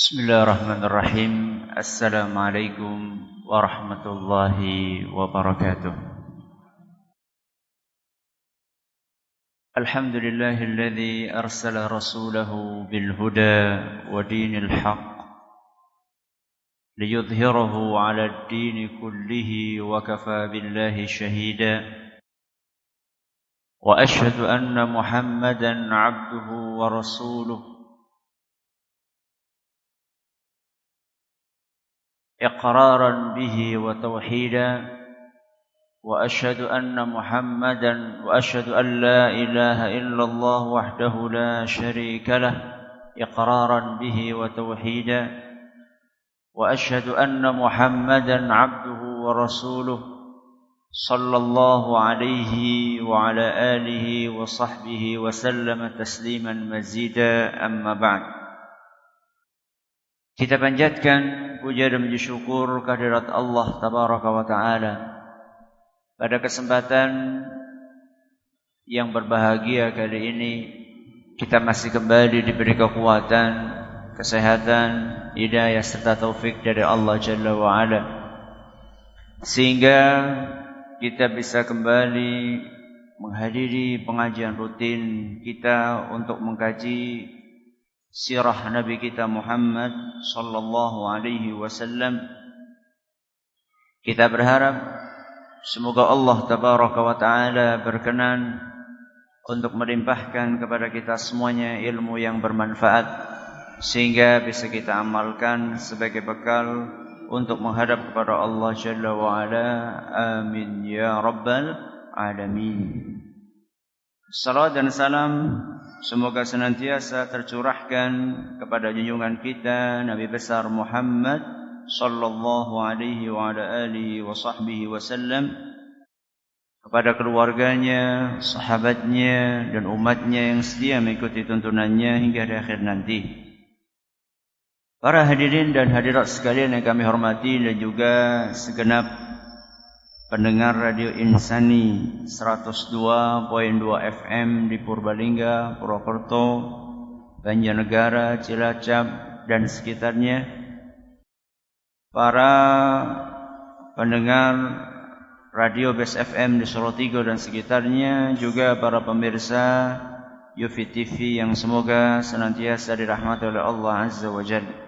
Bismillahirrahmanirrahim. Assalamualaikum warahmatullahi wabarakatuh. Alhamdulillahilladzi arsala rasulahu bil huda wa dinil haqq liyudhhirahu 'alad dini kullihi wa kafaa billahi shahida. Wa asyhadu anna Muhammadan 'abduhu wa rasuluhu إقرارا به وتوحيدا وأشهد أن لا إله إلا الله وحده لا شريك له إقرارا به وتوحيدا وأشهد أن محمدا عبده ورسوله صلى الله عليه وعلى آله وصحبه وسلم تسليما مزيدا أما بعد. Kita panjatkan puja dan puji syukur kehadirat Allah Tabaraka wa Ta'ala. Pada kesempatan yang berbahagia kali ini, kita masih kembali diberi kekuatan, kesehatan, hidayah serta taufik dari Allah Jalla wa Ala, sehingga kita bisa kembali menghadiri pengajian rutin kita untuk mengkaji sirah Nabi kita Muhammad sallallahu alaihi wasallam. Kita berharap semoga Allah Tabaraka wa Ta'ala berkenan untuk melimpahkan kepada kita semuanya ilmu yang bermanfaat, sehingga bisa kita amalkan sebagai bekal untuk menghadap kepada Allah Jalla wa Ala. Amin ya rabbal alamin. Salawat dan salam semoga senantiasa tercurahkan kepada junjungan kita Nabi besar Muhammad sallallahu alaihi wa ala alihi wa sahbihi wasallam, kepada keluarganya, sahabatnya dan umatnya yang setia mengikuti tuntunannya hingga di akhir nanti. Para hadirin dan hadirat sekalian yang kami hormati, dan juga segenap pendengar Radio Insani 102.2 FM di Purbalingga, Purwokerto, Banjarnegara, Cilacap dan sekitarnya. Para pendengar Radio Best FM di Solotigo dan sekitarnya, juga para pemirsa Yufi TV yang semoga senantiasa dirahmati oleh Allah Azza wa Jalla.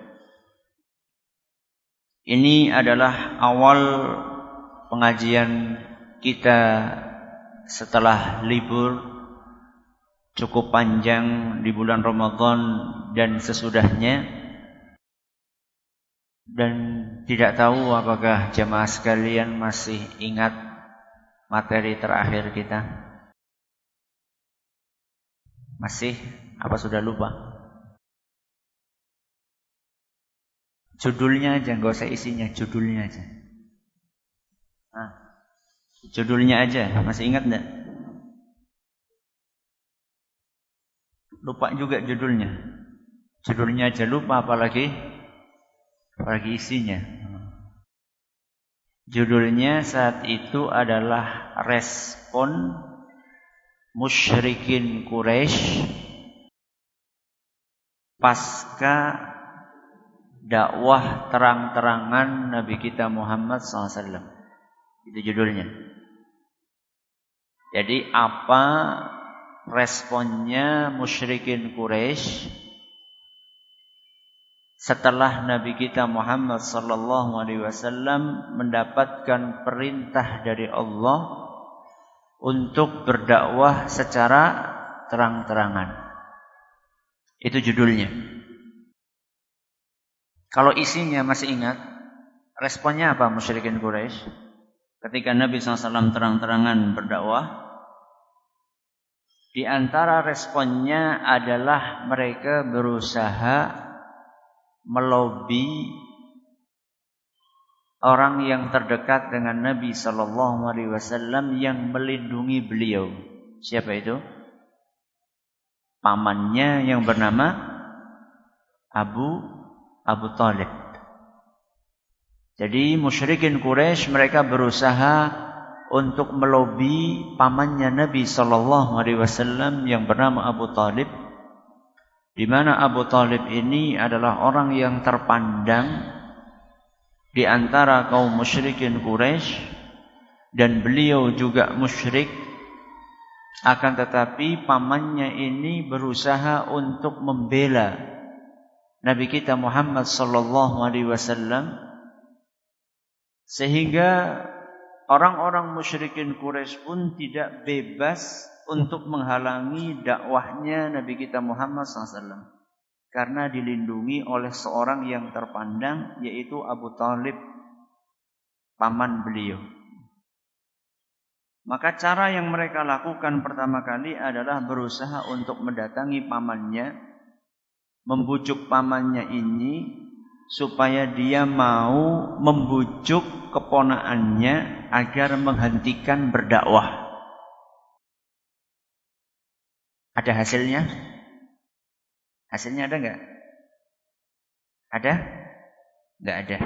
Ini adalah awal pengajian kita setelah libur cukup panjang di bulan Ramadan dan sesudahnya, dan tidak tahu apakah jamaah sekalian masih ingat materi terakhir kita. Masih? Apa sudah lupa? Judulnya aja, nggak usah isinya, judulnya aja. Judulnya aja, masih ingat enggak? Lupa juga judulnya. Judulnya aja lupa, apalagi isinya. Judulnya saat itu adalah respon musyrikin Quraisy pasca dakwah terang-terangan Nabi kita Muhammad SAW. Itu judulnya. Jadi apa responnya musyrikin Quraisy setelah Nabi kita Muhammad sallallahu alaihi wasallam mendapatkan perintah dari Allah untuk berdakwah secara terang-terangan. Itu judulnya. Kalau isinya masih ingat, responnya apa musyrikin Quraisy ketika Nabi SAW terang-terangan berdakwah? Di antara responnya adalah mereka berusaha melobi orang yang terdekat dengan Nabi SAW yang melindungi beliau. Siapa itu? Pamannya yang bernama Abu Talib. Jadi musyrikin Quraisy mereka berusaha untuk melobi pamannya Nabi SAW yang bernama Abu Talib di mana Abu Thalib ini adalah orang yang terpandang di antara kaum musyrikin Quraisy, dan beliau juga musyrik. Akan tetapi pamannya ini berusaha untuk membela Nabi kita Muhammad sallallahu alaihi wasallam, sehingga orang-orang musyrikin Quraisy pun tidak bebas untuk menghalangi dakwahnya Nabi kita Muhammad SAW, karena dilindungi oleh seorang yang terpandang, yaitu Abu Thalib, paman beliau. Maka cara yang mereka lakukan pertama kali adalah berusaha untuk mendatangi pamannya, membujuk pamannya ini supaya dia mau membujuk keponakannya agar menghentikan berdakwah. Ada hasilnya? Hasilnya ada enggak? Ada? Enggak ada.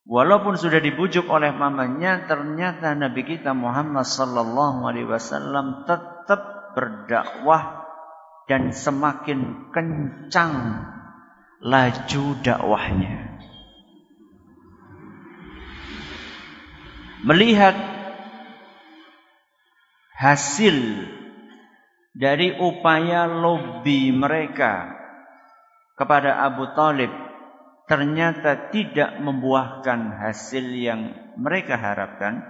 Walaupun sudah dibujuk oleh pamannya, ternyata Nabi kita Muhammad sallallahu alaihi wasallam tetap berdakwah dan semakin kencang laju dakwahnya. Melihat hasil dari upaya lobi mereka kepada Abu Thalib ternyata tidak membuahkan hasil yang mereka harapkan,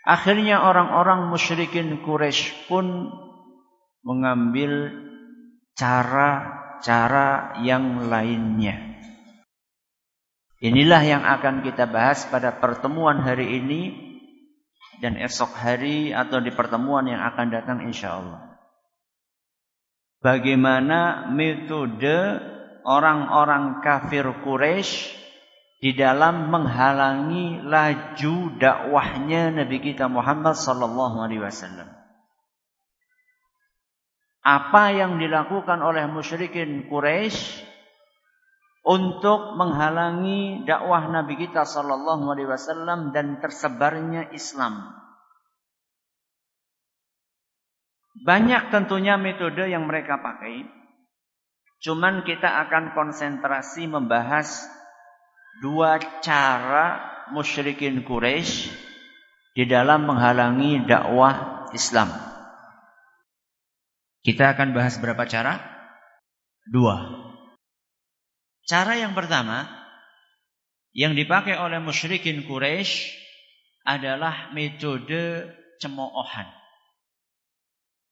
akhirnya orang-orang musyrikin Quraisy pun mengambil cara-cara yang lainnya. Inilah yang akan kita bahas pada pertemuan hari ini dan esok hari atau di pertemuan yang akan datang insyaallah. Bagaimana metode orang-orang kafir Quraisy di dalam menghalangi laju dakwahnya Nabi kita Muhammad sallallahu alaihi wasallam. Apa yang dilakukan oleh musyrikin Quraisy untuk menghalangi dakwah Nabi kita sallallahu alaihi wasallam dan tersebarnya Islam. Banyak tentunya metode yang mereka pakai. Cuman kita akan konsentrasi membahas dua cara musyrikin Quraisy di dalam menghalangi dakwah Islam. Kita akan bahas berapa cara? Dua. Cara yang pertama yang dipakai oleh musyrikin Quraisy adalah metode cemoohan.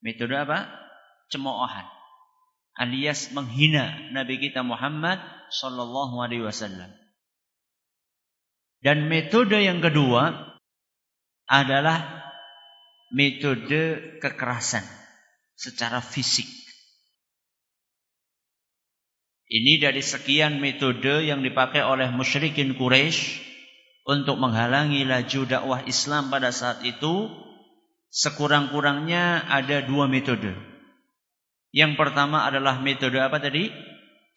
Metode apa? Cemoohan. Alias menghina Nabi kita Muhammad sallallahu alaihi wasallam. Dan metode yang kedua adalah metode kekerasan secara fisik. Ini dari sekian metode yang dipakai oleh musyrikin Quraisy untuk menghalangi laju dakwah Islam pada saat itu. Sekurang-kurangnya ada dua metode. Yang pertama adalah metode apa tadi?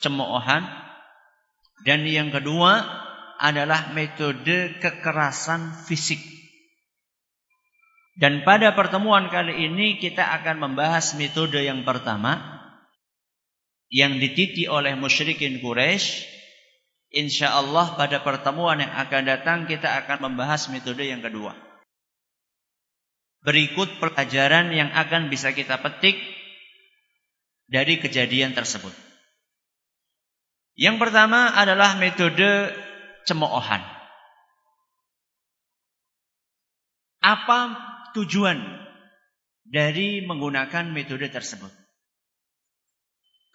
Cemoohan. Dan yang kedua adalah metode kekerasan fisik. Dan pada pertemuan kali ini kita akan membahas metode yang pertama yang dititi oleh musyrikin Quraisy. Insyaallah pada pertemuan yang akan datang kita akan membahas metode yang kedua. Berikut pelajaran yang akan bisa kita petik dari kejadian tersebut. Yang pertama adalah metode cemoohan. Apa tujuan dari menggunakan metode tersebut?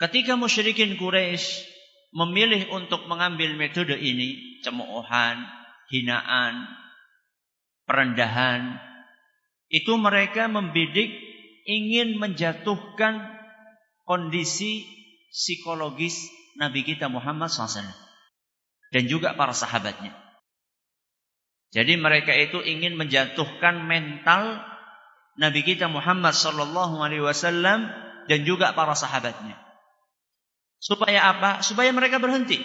Ketika musyrikin Quraisy memilih untuk mengambil metode ini, cemoohan, hinaan, perendahan, itu mereka membidik ingin menjatuhkan kondisi psikologis Nabi kita Muhammad SAW dan juga para sahabatnya. Jadi mereka itu ingin menjatuhkan mental Nabi kita Muhammad SAW dan juga para sahabatnya. Supaya apa? Supaya mereka berhenti.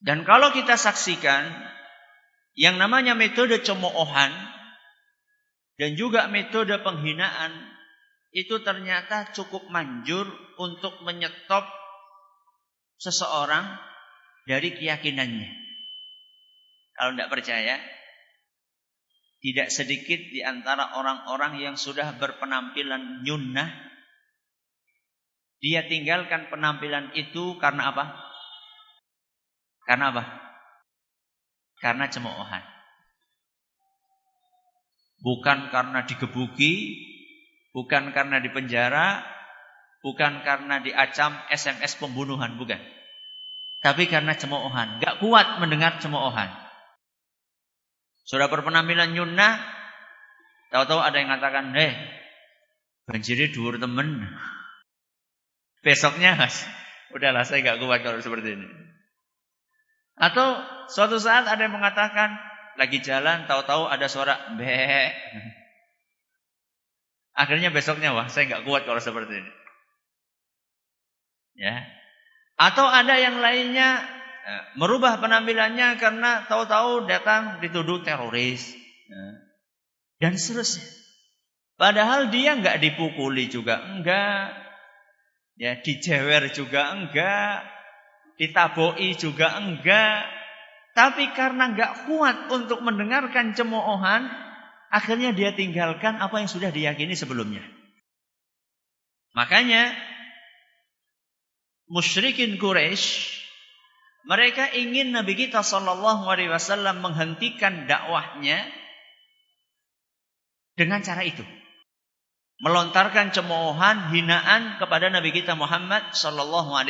Dan kalau kita saksikan yang namanya metode cemoohan dan juga metode penghinaan itu ternyata cukup manjur untuk menyetop seseorang dari keyakinannya. Kalau tidak percaya, tidak sedikit di antara orang-orang yang sudah berpenampilan nyunnah, dia tinggalkan penampilan itu karena apa? Karena apa? Karena cemoohan. Bukan karena digebuki, bukan karena dipenjara, bukan karena diacam SMS pembunuhan, bukan. Tapi karena cemoohan. Gak kuat mendengar cemoohan. Sudah berpenampilan nyunnah, tahu-tahu ada yang mengatakan, banjiri dhuwur temen. Besoknya, udahlah saya gak kuat kalau seperti ini. Atau suatu saat ada yang mengatakan, lagi jalan, tahu-tahu ada suara be. Akhirnya besoknya, saya gak kuat kalau seperti ini. Ya. Atau ada yang lainnya merubah penampilannya karena tahu-tahu datang dituduh teroris. Dan seterusnya. Padahal dia enggak dipukuli juga enggak. Ya, dijewer juga enggak. Ditaboi juga enggak. Tapi karena enggak kuat untuk mendengarkan cemoohan, akhirnya dia tinggalkan apa yang sudah diyakini sebelumnya. Makanya musyrikin Quraisy, mereka ingin Nabi kita SAW menghentikan dakwahnya dengan cara itu. Melontarkan cemoohan, hinaan kepada Nabi kita Muhammad SAW.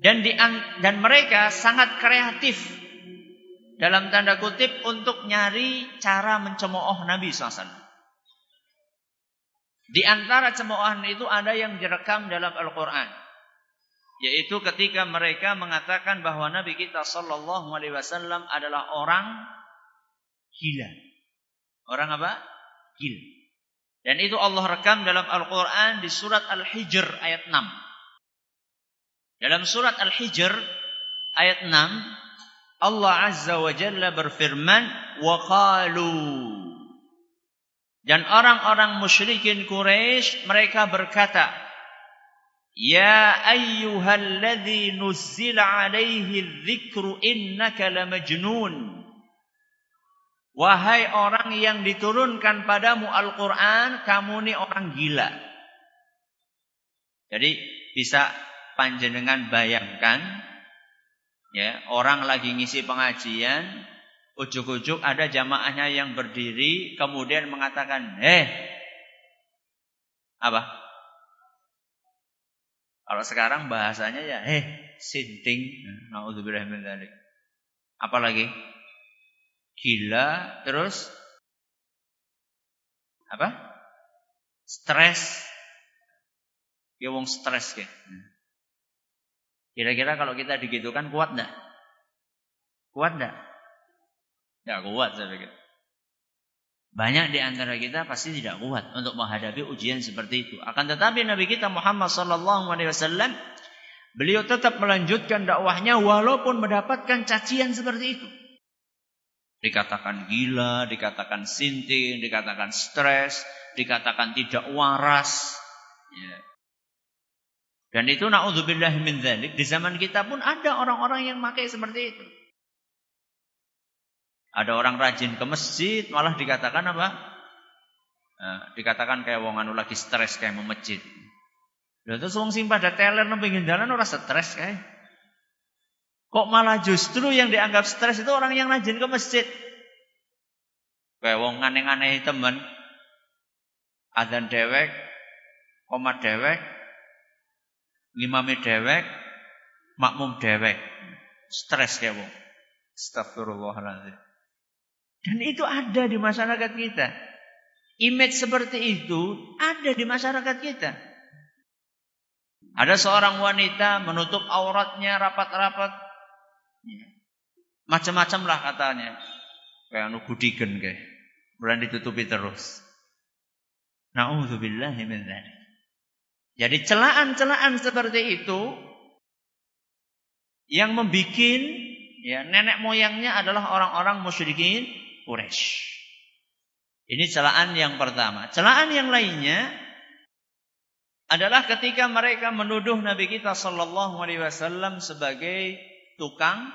Dan mereka sangat kreatif dalam tanda kutip untuk nyari cara mencemooh Nabi SAW. Di antara cemoohan itu ada yang direkam dalam Al-Quran, yaitu ketika mereka mengatakan bahwa Nabi kita SAW adalah orang gila. Orang apa? Gila. Dan itu Allah rekam dalam Al-Quran di surat Al-Hijr ayat 6. Dalam surat Al-Hijr ayat 6, Allah Azza wa Jalla berfirman, wa qalu. Dan orang-orang musyrikin Quraisy mereka berkata, ya ayyuhalladzi nuzzila alaihi dzikru innaka lamajnun. Wahai orang yang diturunkan padamu Al-Quran, kamu ini orang gila. Jadi bisa panjenengan bayangkan, ya, orang lagi ngisi pengajian, ujuk-ujuk ada jamaahnya yang berdiri, kemudian mengatakan, apa? Kalau sekarang bahasanya ya, sinting, naudzubillah min dzalik. Apalagi? Gila, terus apa? Stres. Ya wong stres ke. Kira-kira kalau kita digitukan kuat enggak? Kuat enggak? Enggak kuat saya pikir. Banyak di antara kita pasti tidak kuat untuk menghadapi ujian seperti itu. Akan tetapi Nabi kita Muhammad SAW, beliau tetap melanjutkan dakwahnya walaupun mendapatkan cacian seperti itu. Dikatakan gila, dikatakan sinting, dikatakan stres, dikatakan tidak waras. Ya. Dan itu na'udzubillah min dzalik. Di zaman kita pun ada orang-orang yang pakai seperti itu. Ada orang rajin ke masjid, malah dikatakan apa? Dikatakan kayak wong anu lagi stres kayak mau masjid. Lha terus wong sing pada teler nang pinggir dalan ora stres kae. Kok malah justru yang dianggap stres itu orang yang rajin ke masjid. Kayak wong aneh-aneh temen. Adzan dewek, qomat dewek, ngimami dewek, makmum dewek. Stres kayak wong. Astagfirullahaladzim. Dan itu ada di masyarakat kita. Image seperti itu ada di masyarakat kita. Ada seorang wanita menutup auratnya rapat-rapat. Macam-macam lah katanya. Kayak anu gudigen kayak. Bulan ditutupi terus. Na'udzubillahi min dzalik. Jadi celaan-celaan seperti itu yang membuat nenek moyangnya adalah orang-orang musyrikin Quraisy. Ini celaan yang pertama. Celaan yang lainnya adalah ketika mereka menuduh Nabi kita sallallahu alaihi wasallam sebagai tukang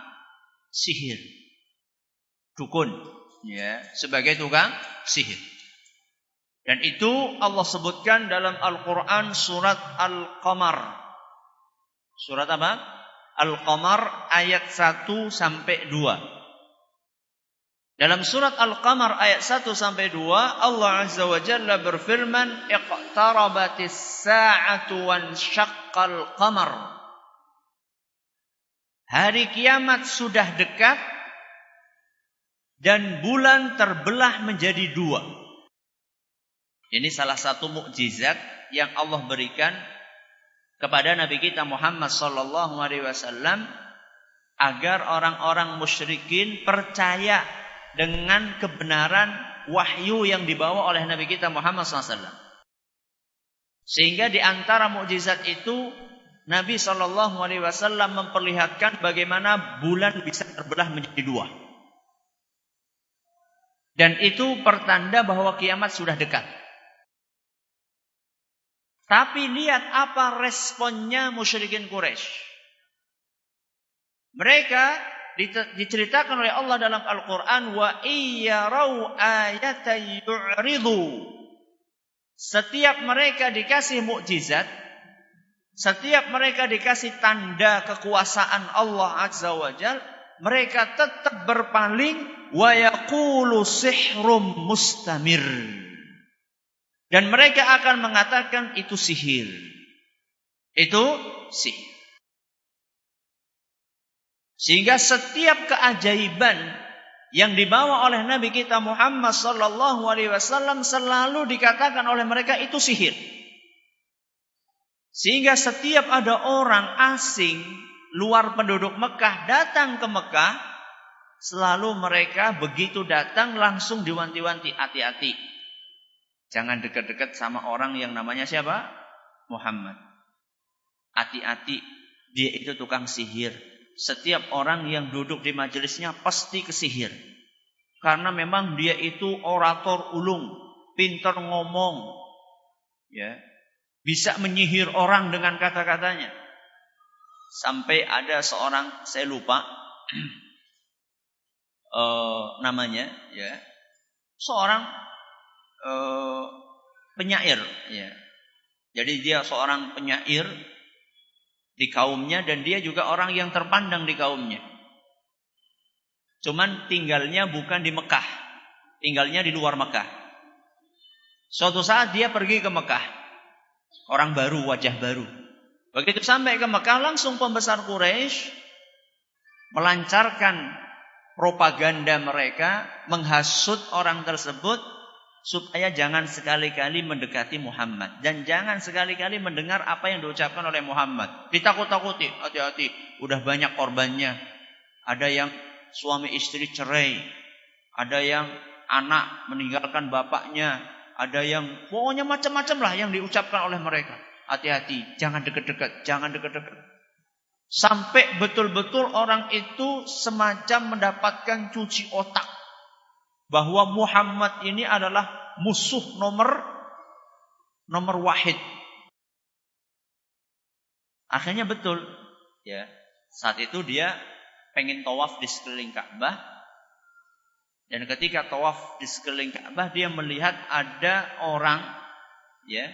sihir. Dukun, ya, sebagai tukang sihir. Dan itu Allah sebutkan dalam Al-Qur'an surat Al-Qamar. Surat apa? Al-Qamar ayat 1 sampai 2. Dalam surat Al-Qamar ayat 1 sampai 2, Allah Azza wa Jalla berfirman, "Iqtarabatis sa'atu wansyaqqal qamar." Hari kiamat sudah dekat dan bulan terbelah menjadi 2. Ini salah satu mukjizat yang Allah berikan kepada Nabi kita Muhammad sallallahu alaihi wasallam agar orang-orang musyrikin percaya dengan kebenaran wahyu yang dibawa oleh Nabi kita Muhammad SAW. Sehingga di antara mukjizat itu Nabi sallallahu alaihi wasallam memperlihatkan bagaimana bulan bisa terbelah menjadi 2. Dan itu pertanda bahwa kiamat sudah dekat. Tapi lihat apa responnya musyrikin Quraisy. Mereka diceritakan oleh Allah dalam Al-Quran, wa iyarau ayatan yu'ridu. Setiap mereka dikasih mukjizat, setiap mereka dikasih tanda kekuasaan Allah Azza wa Jal, mereka tetap berpaling, wa yaqulu sihrum mustamir. Dan mereka akan mengatakan itu sihir. Itu sihir. Sehingga setiap keajaiban yang dibawa oleh Nabi kita Muhammad sallallahu alaihi wasallam selalu dikatakan oleh mereka itu sihir. Sehingga setiap ada orang asing luar penduduk Mekah datang ke Mekah, selalu mereka begitu datang langsung diwanti-wanti, hati-hati. Jangan dekat-dekat sama orang yang namanya siapa? Muhammad. Hati-hati, dia itu tukang sihir. Setiap orang yang duduk di majelisnya pasti kesihir. Karena memang dia itu orator ulung, pintar ngomong, ya, bisa menyihir orang dengan kata-katanya. Sampai ada seorang, saya lupa namanya, ya, seorang penyair, ya. Jadi dia seorang penyair di kaumnya dan dia juga orang yang terpandang di kaumnya. Cuman tinggalnya bukan di Mekah, tinggalnya di luar Mekah. Suatu saat dia pergi ke Mekah, orang baru, wajah baru. Begitu sampai ke Mekah, langsung pembesar Quraisy melancarkan propaganda mereka, menghasut orang tersebut supaya jangan sekali-kali mendekati Muhammad dan jangan sekali-kali mendengar apa yang diucapkan oleh Muhammad. Ditakut-takuti, hati-hati, udah banyak korbannya. Ada yang suami istri cerai, ada yang anak meninggalkan bapaknya, ada yang pokoknya macam-macam lah yang diucapkan oleh mereka. Hati-hati, jangan dekat-dekat, jangan dekat-dekat. Sampai betul-betul orang itu semacam mendapatkan cuci otak bahwa Muhammad ini adalah musuh nomor wahid. Akhirnya betul, ya. Saat itu dia pengen tawaf di sekeliling Ka'bah, dan ketika tawaf di sekeliling Ka'bah dia melihat ada orang, ya,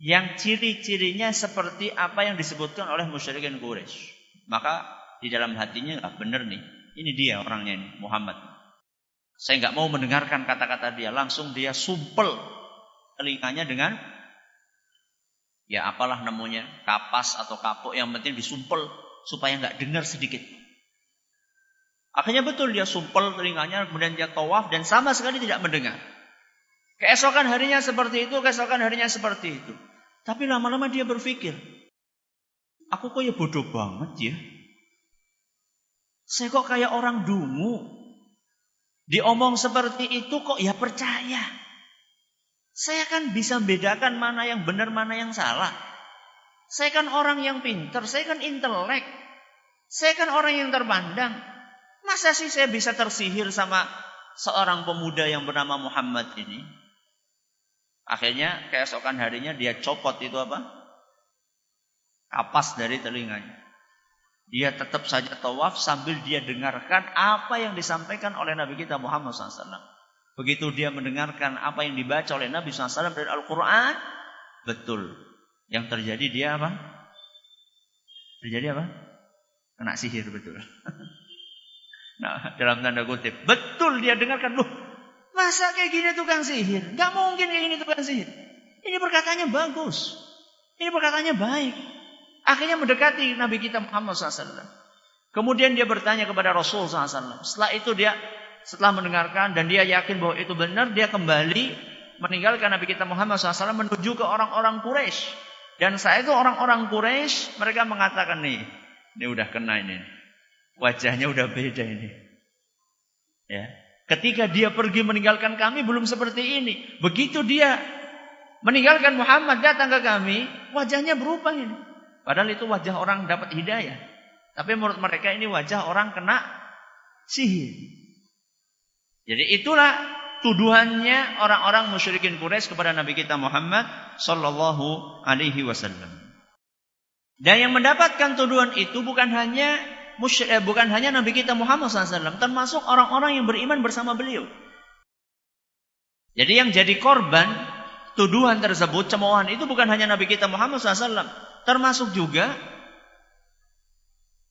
yang ciri-cirinya seperti apa yang disebutkan oleh musyrikin Quraisy. Maka di dalam hatinya, benar nih, ini dia orangnya ini, Muhammad. Saya nggak mau mendengarkan kata-kata dia. Langsung dia sumpel telinganya dengan, ya apalah namanya, kapas atau kapuk. Yang penting disumpel supaya nggak dengar sedikit. Akhirnya betul dia sumpel telinganya, kemudian dia tawaf dan sama sekali tidak mendengar. Keesokan harinya seperti itu, keesokan harinya seperti itu. Tapi lama-lama dia berpikir, aku kok ya bodoh banget ya. Saya kok kayak orang dungu. Diomong seperti itu kok ya percaya. Saya kan bisa bedakan mana yang benar, mana yang salah. Saya kan orang yang pintar, saya kan intelek. Saya kan orang yang terpandang. Masa sih saya bisa tersihir sama seorang pemuda yang bernama Muhammad ini, akhirnya keesokan harinya dia copot itu apa? Kapas dari telinganya. Dia tetap saja tawaf sambil dia dengarkan apa yang disampaikan oleh Nabi kita Muhammad SAW. Begitu dia mendengarkan apa yang dibaca oleh Nabi SAW dari Al-Quran, betul. Yang terjadi dia apa? Terjadi apa? Kena sihir, betul. Nah, dalam tanda kutip, betul dia dengarkan, loh, masa kayak gini tukang sihir? Gak mungkin kayak gini tukang sihir. Ini perkataannya bagus. Ini perkataannya baik. Akhirnya mendekati Nabi kita Muhammad SAW. Kemudian dia bertanya kepada Rasul SAW. Setelah itu dia, setelah mendengarkan dan dia yakin bahwa itu benar, dia kembali meninggalkan Nabi kita Muhammad SAW menuju ke orang-orang Quraisy. Dan saat itu orang-orang Quraisy mereka mengatakan, nih, ini udah kena ini. Wajahnya udah beda ini. Ya. Ketika dia pergi meninggalkan kami belum seperti ini. Begitu dia meninggalkan Muhammad datang ke kami, wajahnya berubah ini. Padahal itu wajah orang dapat hidayah. Tapi menurut mereka ini wajah orang kena sihir. Jadi itulah tuduhannya orang-orang musyrikin Quraisy kepada Nabi kita Muhammad sallallahu alaihi wasallam. Dan yang mendapatkan tuduhan itu bukan hanya Nabi kita Muhammad SAW, termasuk orang-orang yang beriman bersama beliau. Jadi yang jadi korban tuduhan tersebut, cemoohan itu bukan hanya Nabi kita Muhammad SAW, termasuk juga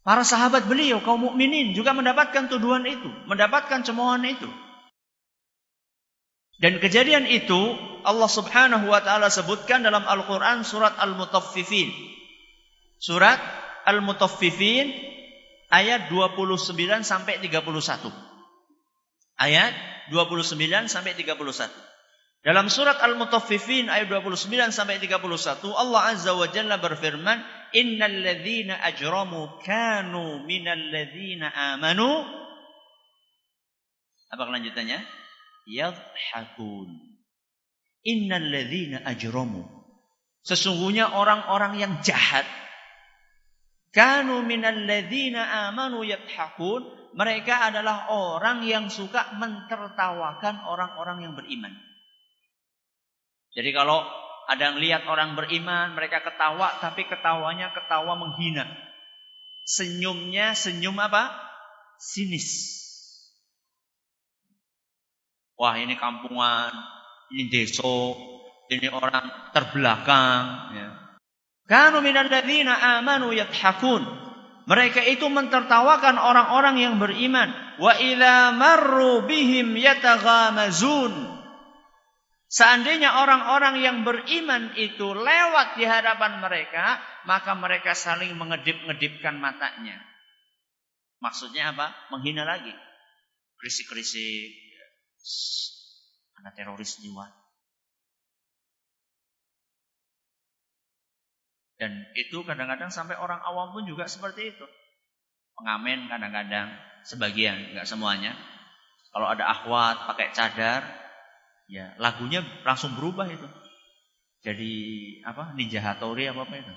para sahabat beliau, kaum mukminin juga mendapatkan tuduhan itu, mendapatkan cemoohan itu. Dan kejadian itu Allah Subhanahu wa taala sebutkan dalam Al-Qur'an surat Al-Mutaffifin. Surat Al-Mutaffifin ayat 29 sampai 31. Ayat 29 sampai 31. Dalam surat Al-Mutaffifin ayat 29 sampai 31 Allah Azza wa Jalla berfirman, "Innal ladzina ajramu kanu minal ladzina amanu." Apa kelanjutannya? Yadhhakun. Innal ladzina ajramu. Sesungguhnya orang-orang yang jahat, kanu minal ladzina amanu yadhhakun, mereka adalah orang yang suka mentertawakan orang-orang yang beriman. Jadi kalau ada yang lihat orang beriman, mereka ketawa, tapi ketawanya ketawa menghina. Senyumnya senyum apa? Sinis. Wah, ini kampungan, ini desa, ini orang terbelakang. Ya. Kanu minal ladzina amanu yadhhakun. Mereka itu mentertawakan orang-orang yang beriman. Wa idza marru bihim yataghamazun. Seandainya orang-orang yang beriman itu lewat di hadapan mereka, maka mereka saling mengedip-ngedipkan matanya. Maksudnya apa? Menghina lagi. Krisik-krisik. Ada teroris jiwa. Dan itu kadang-kadang sampai orang awam pun juga seperti itu. Pengamen kadang-kadang, sebagian, enggak semuanya. Kalau ada akhwat pakai cadar, ya lagunya langsung berubah itu. Jadi apa? Ninja Hattori apa itu.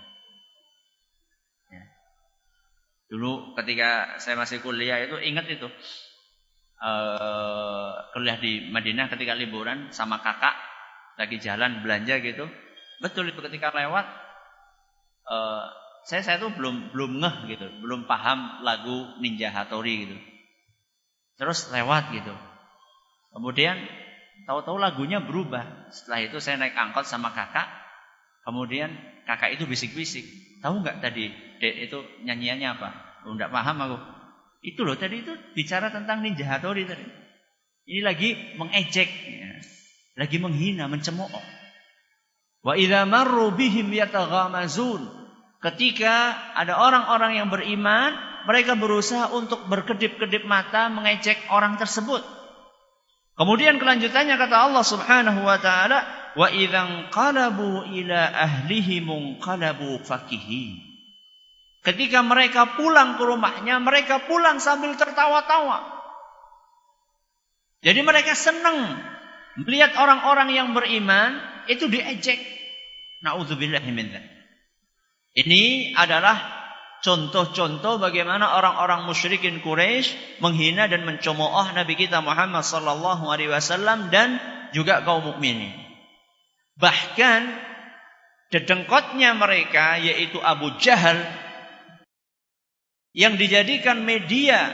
Ya. Dulu ketika saya masih kuliah itu ingat itu. Kuliah di Madinah ketika liburan sama kakak lagi jalan belanja gitu. Betul itu ketika lewat saya tuh belum ngeh gitu, belum paham lagu Ninja Hattori gitu. Terus lewat gitu. Kemudian tahu-tahu lagunya berubah. Setelah itu saya naik angkot sama kakak. Kemudian kakak itu bisik-bisik. Tahu nggak tadi Dek itu nyanyiannya apa? Enggak paham aku. Itu loh tadi itu bicara tentang Ninja Hattori tadi. Ini lagi mengejek, ya. Lagi menghina, mencemooh. Wa idza marru bihim yataghamazun. Ketika ada orang-orang yang beriman, mereka berusaha untuk berkedip-kedip mata mengejek orang tersebut. Kemudian kelanjutannya kata Allah Subhanahu wa taala, wa idzan qalabu ila ahlihim munqalabu fakihin. Ketika mereka pulang ke rumahnya, mereka pulang sambil tertawa-tawa. Jadi mereka senang melihat orang-orang yang beriman itu diejek. Na'udzubillahi min dzalik. Ini adalah contoh-contoh bagaimana orang-orang musyrikin Quraisy menghina dan mencemooh Nabi kita Muhammad sallallahu alaihi wasallam dan juga kaum mukminin. Bahkan dedengkotnya mereka yaitu Abu Jahal yang dijadikan media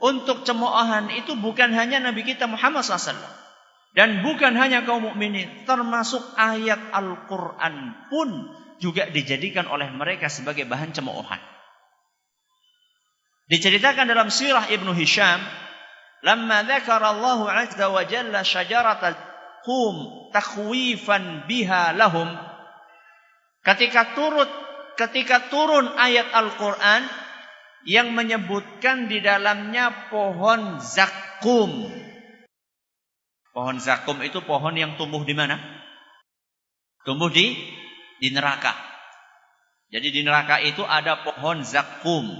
untuk cemoohan itu bukan hanya Nabi kita Muhammad sallallahu alaihi wasallam dan bukan hanya kaum mukminin, termasuk ayat Al-Qur'an pun juga dijadikan oleh mereka sebagai bahan cemoohan. Diceritakan dalam sirah Ibnu Hisham, lamma dzakara Allahu 'azza wa jalla syajaratal qum takhwifan biha lahum. Ketika turun ayat Al-Qur'an yang menyebutkan di dalamnya pohon zakum. Pohon zakum itu pohon yang tumbuh di mana? Tumbuh di neraka. Jadi di neraka itu ada pohon zakum.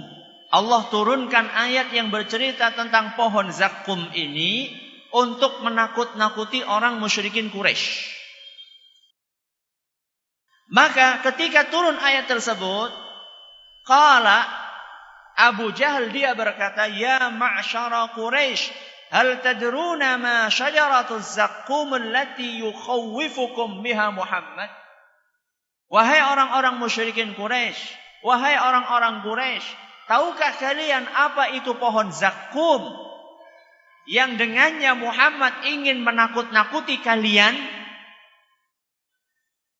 Allah turunkan ayat yang bercerita tentang pohon zakum ini untuk menakut-nakuti orang musyrikin Quraisy. Maka ketika turun ayat tersebut, qala Abu Jahal dia berkata, "Ya ma'syara Quraisy, hal tadruna ma syajaratuz zakum allati yukhawwifukum biha Muhammad?" Wahai orang-orang musyrikin Quraisy, wahai orang-orang Quraisy, tahukah kalian apa itu pohon zakum yang dengannya Muhammad ingin menakut-nakuti kalian?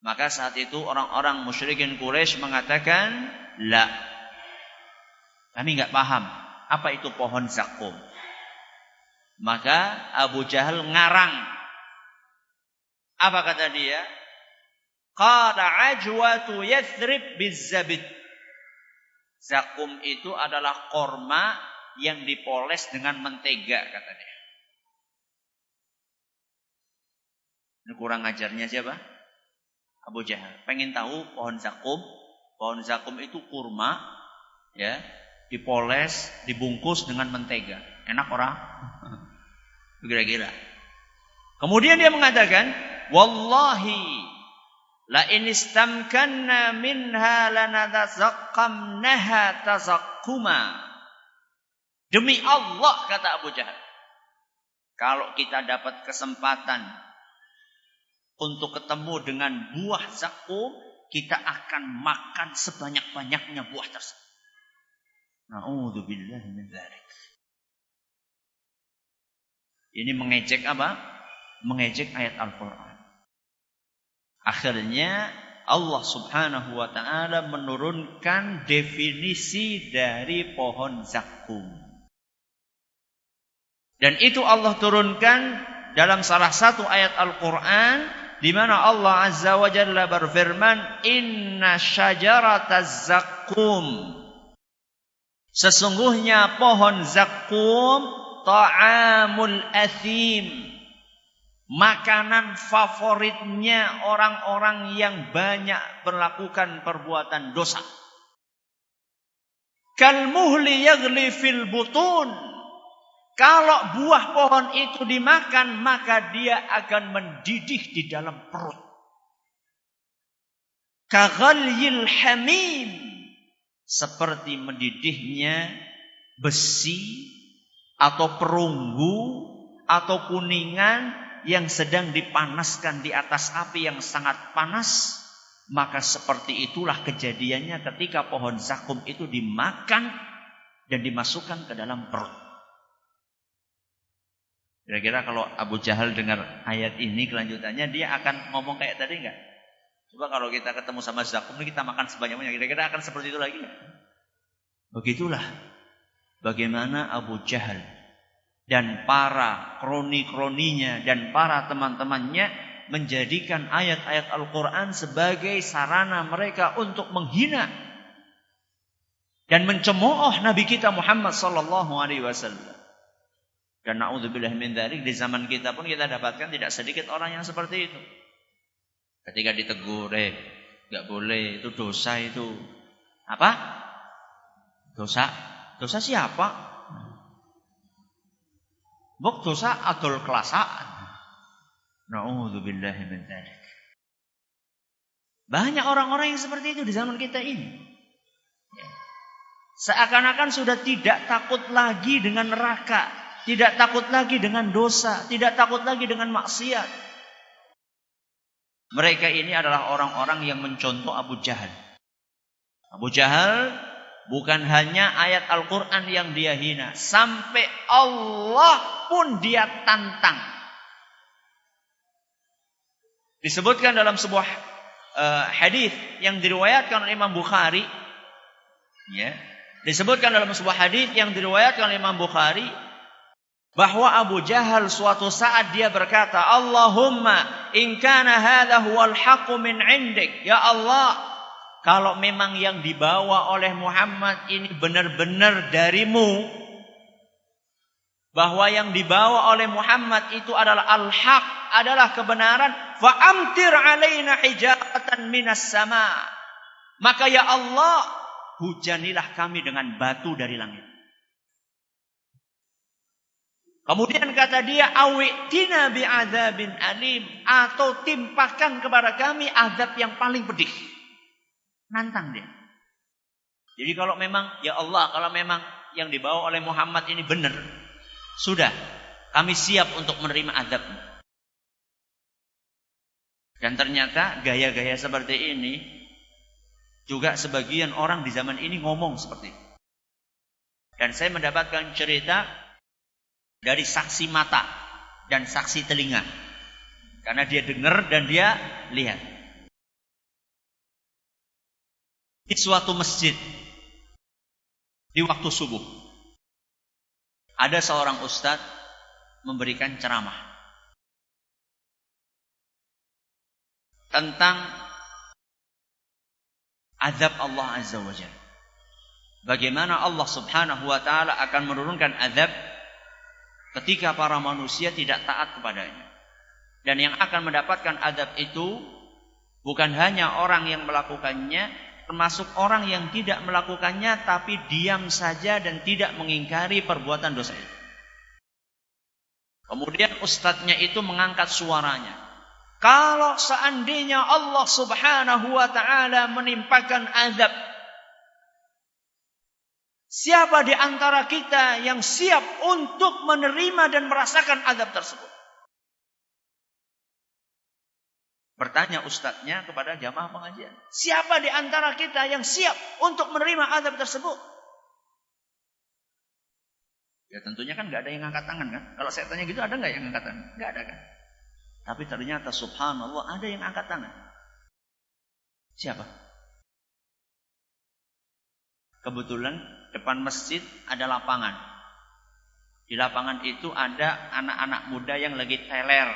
Maka saat itu orang-orang musyrikin Quraisy mengatakan, "La, kami enggak paham apa itu pohon zakum." Maka Abu Jahal ngarang. Apa kata dia? Qala ajwatu Yathrib bizzabid. Zakum itu adalah korma yang dipoles dengan mentega, kata dia. Ini kurang ajarnya siapa? Abu Jahal. Pengen tahu pohon zakum? Pohon zakum itu kurma, ya, dipoles, dibungkus dengan mentega. Enak orang? Kira-kira. Kemudian dia mengatakan, "Wallahi la in istamkanna minha lanatazaqqamnaha tazaqquma." Demi Allah, kata Abu Jahal, kalau kita dapat kesempatan untuk ketemu dengan buah zakum, kita akan makan sebanyak-banyaknya buah tersebut. Na'udzubillahi min dzalik. Ini mengejek apa? Mengejek ayat Al-Quran. Akhirnya Allah subhanahu wa ta'ala menurunkan definisi dari pohon zakum. Dan itu Allah turunkan dalam salah satu ayat Al-Quran, di mana Allah azza wa jalla berfirman, "Inna syajarataz zakum." Sesungguhnya pohon zakum ta'amul athim, makanan favoritnya orang-orang yang banyak melakukan perbuatan dosa. Kal muhli yaghli fil butun. Kalau buah pohon itu dimakan, maka dia akan mendidih di dalam perut. Kaghalyil hamim, seperti mendidihnya besi atau perunggu atau kuningan yang sedang dipanaskan di atas api yang sangat panas. Maka seperti itulah kejadiannya ketika pohon zakum itu dimakan dan dimasukkan ke dalam perut. Kira-kira kalau Abu Jahal dengar ayat ini kelanjutannya, dia akan ngomong kayak tadi enggak? Coba kalau kita ketemu sama zakum ini kita makan sebanyak-banyaknya, kira-kira akan seperti itu lagi enggak? Begitulah bagaimana Abu Jahal dan para kroni-kroninya dan para teman-temannya menjadikan ayat-ayat Al-Quran sebagai sarana mereka untuk menghina dan mencemooh Nabi kita Muhammad sallallahu alaihi wasallam. Dan na'udzubillah min dzalik, di zaman kita pun kita dapatkan tidak sedikit orang yang seperti itu. Ketika ditegur, enggak boleh, itu dosa itu. Apa? Dosa? Dosa siapa? Bok dosa adol kelasa. Na'udzubillah min dzalik. Banyak orang-orang yang seperti itu di zaman kita ini. Seakan-akan sudah tidak takut lagi dengan neraka, tidak takut lagi dengan dosa, tidak takut lagi dengan maksiat. Mereka ini adalah orang-orang yang mencontoh Abu Jahal. Abu Jahal bukan hanya ayat Al-Quran yang dia hina, sampai Allah pun dia tantang. Disebutkan dalam sebuah hadis yang diriwayatkan oleh Imam Bukhari, ya. Disebutkan dalam sebuah hadis yang diriwayatkan oleh Imam Bukhari bahwa Abu Jahal suatu saat dia berkata, Allahumma in kana hadha huwal haqqu min 'indik. Ya Allah, kalau memang yang dibawa oleh Muhammad ini benar-benar darimu, bahwa yang dibawa oleh Muhammad itu adalah al-haq, adalah kebenaran, fa amtir 'alaina hijaratan minas sama. Maka ya Allah, hujanilah kami dengan batu dari langit. Kemudian kata dia, awitina bi'adzabin alim, atau timpakan kepada kami azab yang paling pedih. Nantang dia. Jadi kalau memang, ya Allah, kalau memang yang dibawa oleh Muhammad ini benar, sudah, kami siap untuk menerima azabnya. Dan ternyata gaya-gaya seperti ini juga sebagian orang di zaman ini ngomong seperti itu. Dan saya mendapatkan cerita dari saksi mata dan saksi telinga. Karena dia dengar dan dia lihat. Di suatu masjid, di waktu subuh, ada seorang ustadz memberikan ceramah tentang azab Allah Azza wa Jalla. Bagaimana Allah Subhanahu wa taala akan menurunkan azab ketika para manusia tidak taat kepadanya. Dan yang akan mendapatkan azab itu bukan hanya orang yang melakukannya, termasuk orang yang tidak melakukannya tapi diam saja dan tidak mengingkari perbuatan dosa itu. Kemudian ustadznya itu mengangkat suaranya. Kalau seandainya Allah Subhanahu wa taala menimpakan azab, siapa di antara kita yang siap untuk menerima dan merasakan azab tersebut? Bertanya ustadznya kepada jamaah pengajian. Siapa di antara kita yang siap untuk menerima azab tersebut? Ya tentunya kan gak ada yang angkat tangan kan. Kalau saya tanya gitu, ada gak yang angkat tangan? Gak ada kan. Tapi ternyata subhanallah ada yang angkat tangan. Siapa? Kebetulan depan masjid ada lapangan. Di lapangan itu ada anak-anak muda yang lagi teler.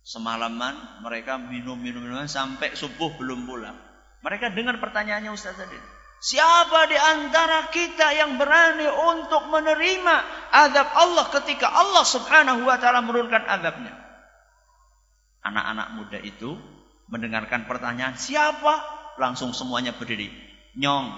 Semalaman mereka minum sampai subuh belum pulang. Mereka dengar pertanyaannya Ustaz tadi. Siapa di antara kita yang berani untuk menerima azab Allah ketika Allah Subhanahu wa taala menurunkan azabnya? Anak-anak muda itu mendengarkan pertanyaan siapa, langsung semuanya berdiri. Nyong.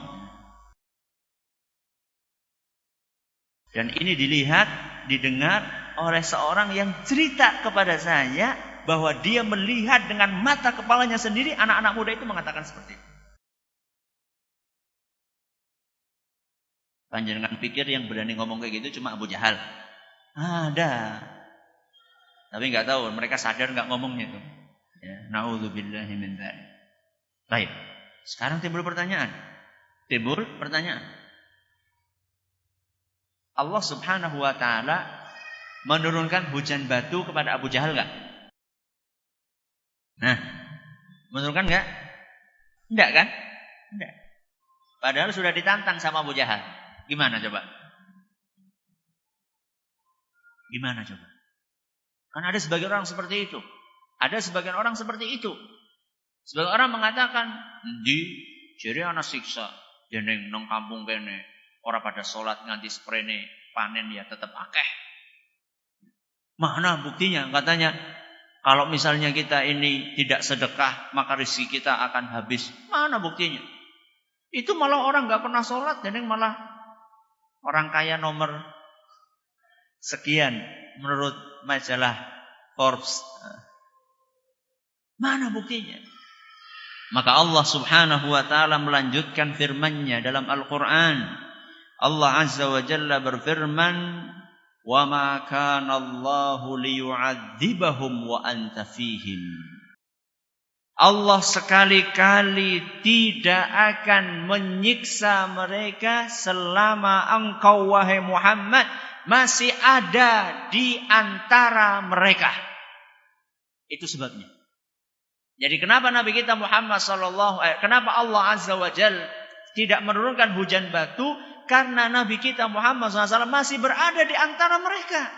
Dan ini dilihat, didengar oleh seorang yang cerita kepada saya bahwa dia melihat dengan mata kepalanya sendiri anak-anak muda itu mengatakan seperti itu. Panjenengan pikir yang berani ngomong kayak gitu cuma Abu Jahal? Ada. Tapi nggak tahu mereka sadar nggak ngomongnya itu. Ya, naudzubillahi min dzalik. Baik. Sekarang timbul pertanyaan. Allah Subhanahu wa taala menurunkan hujan batu kepada Abu Jahal enggak? Nah, menurunkan enggak? Enggak kan? Enggak. Padahal sudah ditantang sama Abu Jahal. Gimana coba? Kan ada sebagian orang seperti itu. Sebagian orang mengatakan, "Di jere ana siksa, dening nang kampung kene, ora pada salat nganti sprene, panen ya tetap akeh." Mana buktinya? Katanya, kalau misalnya kita ini tidak sedekah, maka rezeki kita akan habis. Mana buktinya? Itu malah orang enggak pernah salat, dening malah orang kaya nomor sekian menurut majalah Forbes. Mana buktinya? Maka Allah Subhanahu wa taala melanjutkan firman-Nya dalam Al-Qur'an. Allah Azza wa Jalla berfirman, "Wa ma kana Allahu liyu'adzibahum wa anta fihim." Allah sekali-kali tidak akan menyiksa mereka selama engkau wahai Muhammad masih ada di antara mereka. Itu sebabnya. Jadi kenapa Nabi kita Muhammad kenapa Allah Azza wa Jalla tidak menurunkan hujan batu? Karena Nabi kita Muhammad SAW masih berada di antara mereka.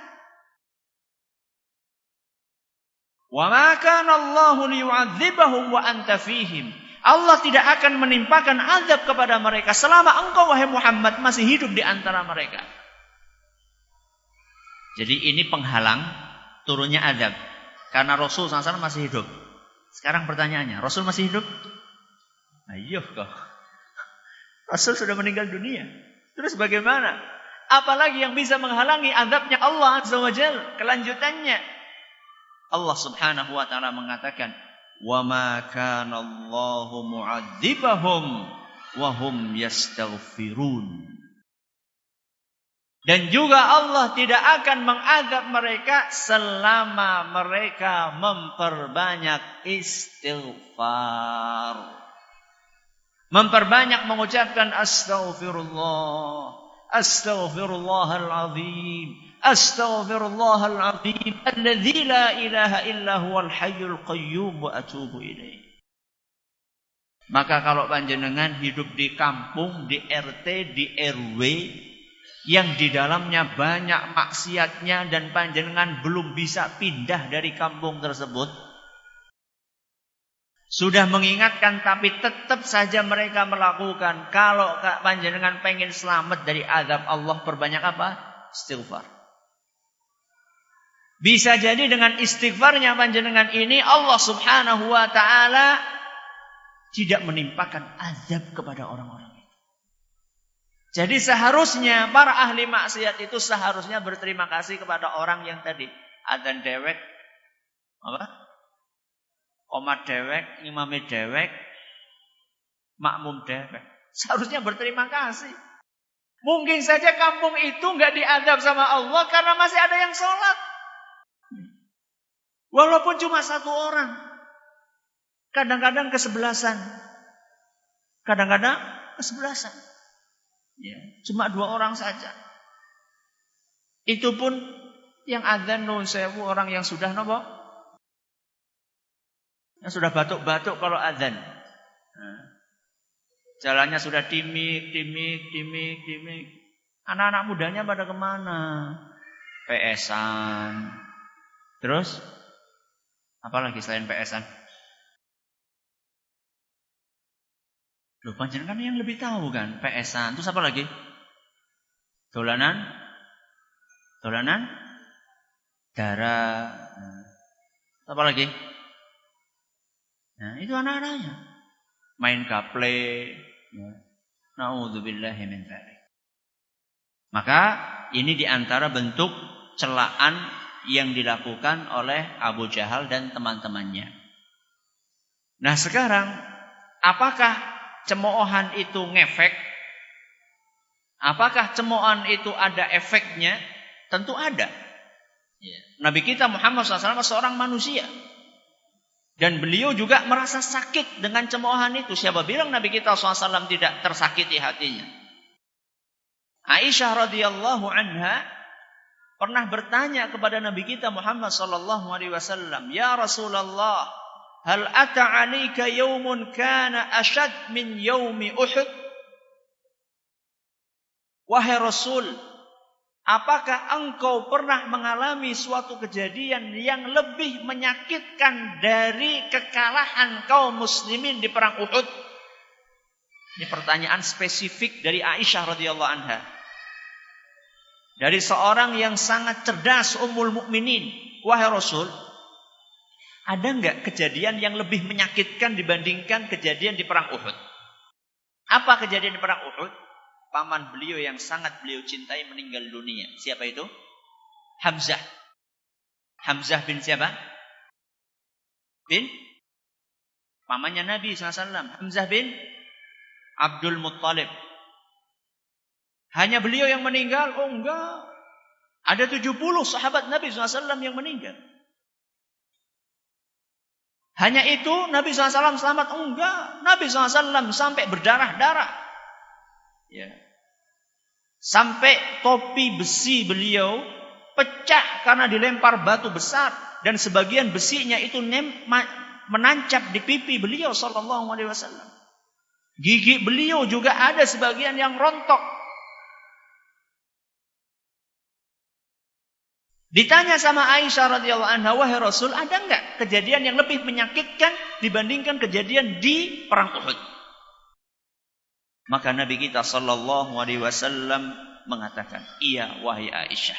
Wa ma kana Allahu liyu'adzibahum wa anta fihim. Allah tidak akan menimpakan azab kepada mereka selama engkau wahai Muhammad masih hidup di antara mereka. Jadi ini penghalang turunnya azab karena Rasul SAW masih hidup. Sekarang pertanyaannya, Rasul masih hidup? Ayo kok. Rasul sudah meninggal dunia. Terus bagaimana? Apalagi yang bisa menghalangi azabnya Allah Azza wa Jalla? Kelanjutannya Allah Subhanahu wa taala mengatakan, "Wa ma kana Allahu mu'adzibahum wa hum yastaghfirun." Dan juga Allah tidak akan mengazab mereka selama mereka memperbanyak istighfar. Memperbanyak mengucapkan astaghfirullah, astaghfirullahal azim, astaghfirullahal azim, alladzi la ilaha illa huwal hayyul qayyum wa atubu ilaih. Maka kalau panjenengan hidup di kampung, di RT, di RW yang di dalamnya banyak maksiatnya dan panjenengan belum bisa pindah dari kampung tersebut, sudah mengingatkan tapi tetap saja mereka melakukan. Kalau panjenengan pengen selamat dari azab Allah, perbanyak apa? Istighfar. Bisa jadi dengan istighfarnya panjenengan ini Allah Subhanahu wa taala tidak menimpakan azab kepada orang-orang itu. Jadi seharusnya para ahli maksiat itu seharusnya berterima kasih kepada orang yang tadi adzan dewek, Qomat dewek, imame dewek, makmum dewek. Seharusnya berterima kasih. Mungkin saja kampung itu nggak diadab sama Allah karena masih ada yang sholat. Walaupun cuma satu orang. Kadang-kadang kesebelasan. Kadang-kadang kesebelasan. Ya, cuma 2 orang saja. Itu pun yang adzan nun sewu orang yang sudah nopo? Yang sudah batuk-batuk kalau adzan. Nah, jalannya sudah timik. Anak-anak mudanya pada kemana? PS-an. Terus? Apa lagi selain PS-an? Loh, panjenengan yang lebih tahu kan, PS-an. Terus apa lagi? Dolanan? Darah. Apa lagi? Nah, itu anak-anaknya. Main gaple. Na'udzubillahi min dzalik. Maka ini diantara bentuk celaan yang dilakukan oleh Abu Jahal dan teman-temannya. Nah sekarang, apakah cemoohan itu ngefek? Apakah cemoohan itu ada efeknya? Tentu ada. Nabi kita Muhammad SAW seorang manusia. Dan beliau juga merasa sakit dengan cemoohan itu. Siapa bilang Nabi kita SAW tidak tersakiti hatinya? Aisyah radhiyallahu anha pernah bertanya kepada Nabi kita Muhammad SAW, "Ya Rasulullah, hal ata 'alaika yaumun kana ashad min yaumi Uhud?" Wahai Rasul, apakah engkau pernah mengalami suatu kejadian yang lebih menyakitkan dari kekalahan kaum muslimin di perang Uhud? Ini pertanyaan spesifik dari Aisyah radhiyallahu anha. Dari seorang yang sangat cerdas, Ummul Mukminin. Wahai Rasul, ada enggak kejadian yang lebih menyakitkan dibandingkan kejadian di perang Uhud? Apa kejadian di perang Uhud? Paman beliau yang sangat beliau cintai meninggal dunia. Siapa itu? Hamzah. Hamzah bin siapa? Pamannya Nabi SAW, Hamzah bin Abdul Muttalib. Hanya beliau yang meninggal? Oh enggak. Ada 70 sahabat Nabi SAW yang meninggal. Hanya itu Nabi SAW selamat? Enggak. Nabi SAW sampai berdarah-darah. Ya. Sampai topi besi beliau pecah karena dilempar batu besar. Dan sebagian besinya itu menancap di pipi beliau SAW. Gigi beliau juga ada sebagian yang rontok. Ditanya sama Aisyah radhiyallahu anha, wahai Rasul, ada enggak kejadian yang lebih menyakitkan dibandingkan kejadian di perang Uhud? Maka Nabi kita sallallahu alaihi wasallam mengatakan, iya wahai Aisyah.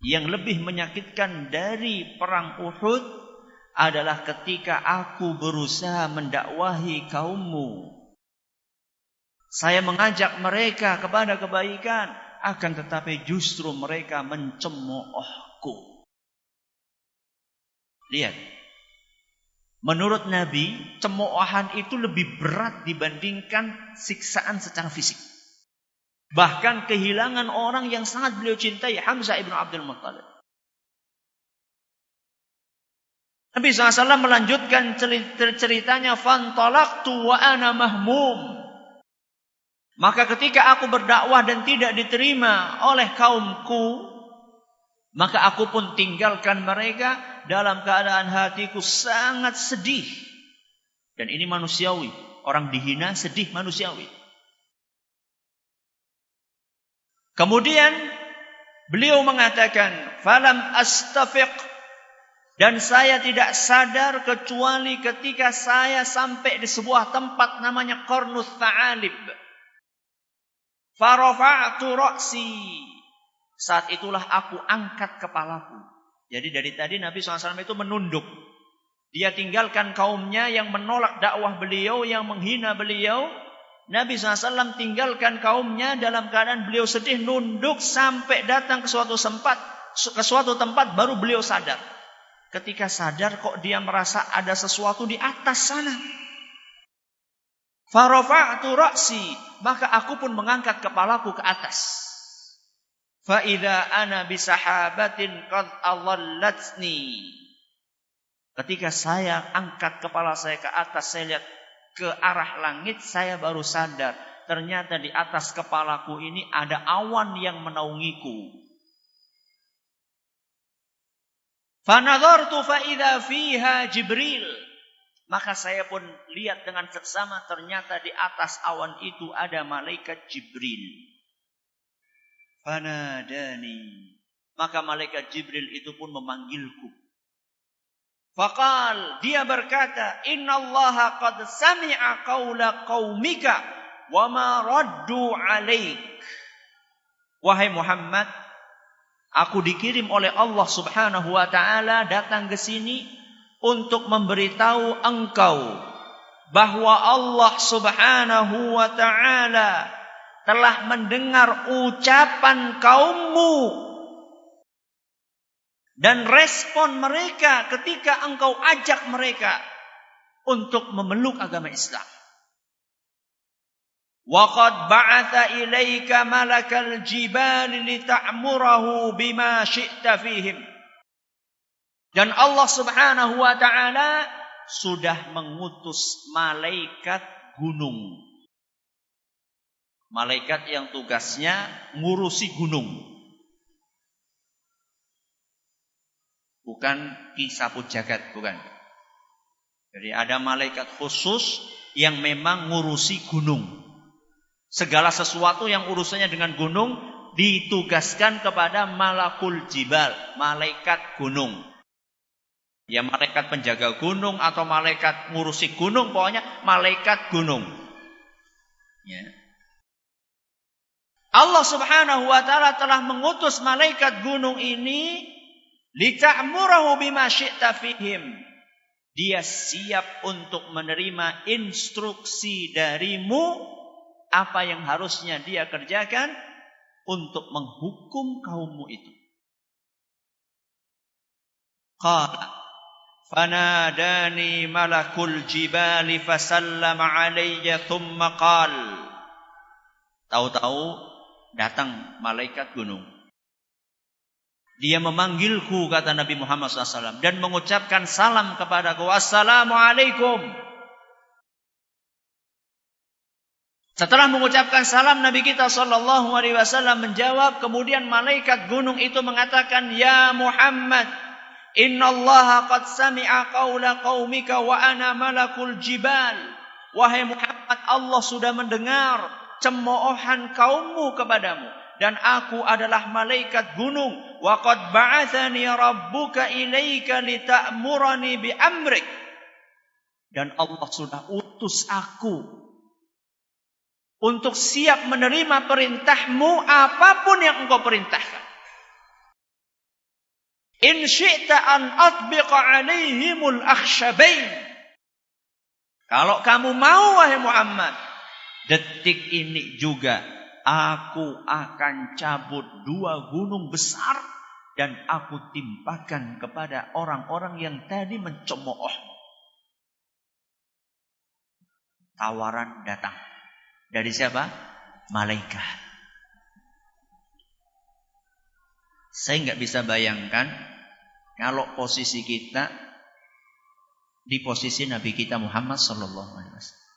Yang lebih menyakitkan dari perang Uhud adalah ketika aku berusaha mendakwahi kaummu. Saya mengajak mereka kepada kebaikan, akan tetapi justru mereka mencemoohku. Lihat. Menurut Nabi, cemoohan itu lebih berat dibandingkan siksaan secara fisik. Bahkan kehilangan orang yang sangat beliau cintai, Hamzah ibn Abdul Muttalib. Nabi SAW melanjutkan ceritanya, fantalaqtu wa ana mahmum. Maka ketika aku berdakwah dan tidak diterima oleh kaumku, maka aku pun tinggalkan mereka dalam keadaan hatiku sangat sedih. Dan ini manusiawi. Orang dihina sedih manusiawi. Kemudian beliau mengatakan, falam astafiq. Dan saya tidak sadar kecuali ketika saya sampai di sebuah tempat namanya Qarnus Tha'alib. Farafa'tu ra'si. Saat itulah aku angkat kepalaku. Jadi dari tadi Nabi SAW itu menunduk. Dia tinggalkan kaumnya yang menolak dakwah beliau, yang menghina beliau. Nabi SAW tinggalkan kaumnya dalam keadaan beliau sedih, nunduk sampai datang ke suatu tempat baru beliau sadar. Ketika sadar kok dia merasa ada sesuatu di atas sana. Farafa'tu ra'si, maka aku pun mengangkat kepalaku ke atas. Fa idza ana bi sahabatin qad adallatni. Ketika saya angkat kepala saya ke atas, saya lihat ke arah langit, saya baru sadar ternyata di atas kepalaku ini ada awan yang menaungiku. Fa nadhartu fa idza fiha Jibril. Maka saya pun lihat dengan seksama, ternyata di atas awan itu ada malaikat Jibril. Fanadani. Maka malaikat Jibril itu pun memanggilku. Faqal, dia berkata, innallaha qad sami'a qawla qaumika wa ma raddu alaik. Wahai Muhammad, aku dikirim oleh Allah Subhanahu wa ta'ala datang ke sini untuk memberitahu engkau bahwa Allah Subhanahu wa ta'ala telah mendengar ucapan kaummu dan respon mereka ketika engkau ajak mereka untuk memeluk agama Islam. Wa qad ba'atha ilaika malakal jibali lita'murahu bima syi'ta fihim. Dan Allah Subhanahu wa ta'ala sudah mengutus malaikat gunung. Malaikat yang tugasnya ngurusi gunung. Bukan kisaput jagat, bukan. Jadi ada malaikat khusus yang memang ngurusi gunung. Segala sesuatu yang urusannya dengan gunung ditugaskan kepada malakul jibal, malaikat gunung. Ya malaikat penjaga gunung atau malaikat ngurusi gunung, pokoknya malaikat gunung. Ya. Allah Subhanahu wa ta'ala telah mengutus malaikat gunung ini lita'murahu bima syi'ta fihim. Dia siap untuk menerima instruksi darimu apa yang harusnya dia kerjakan untuk menghukum kaummu itu. Qala fanadani malakul jibali fasallama alayya thumma qal. Tahu-tahu datang malaikat gunung. Dia memanggilku, kata Nabi Muhammad SAW, dan mengucapkan salam kepadaku, Assalamualaikum. Setelah mengucapkan salam, Nabi kita SAW menjawab, kemudian malaikat gunung itu mengatakan, Ya Muhammad, innallaha qad sami'a qawla qaumika wa ana malakul jibal. Wahai Muhammad, Allah sudah mendengar cemoohan kaummu kepadamu, dan aku adalah malaikat gunung. Wa qad ba'athani rabbuka ilaika lita'murani bi amrik. Dan Allah sudah utus aku untuk siap menerima perintahmu apapun yang engkau perintahkan. In syi'ta an atbiqa alaihimul akhshabain. Kalau kamu mau, wahai Muhammad, detik ini juga aku akan cabut 2 gunung besar dan aku timpakan kepada orang-orang yang tadi mencemoohmu. Tawaran datang. Dari siapa? Malaikat. Saya nggak bisa bayangkan kalau posisi kita di posisi Nabi kita Muhammad Sallallahu Alaihi Wasallam.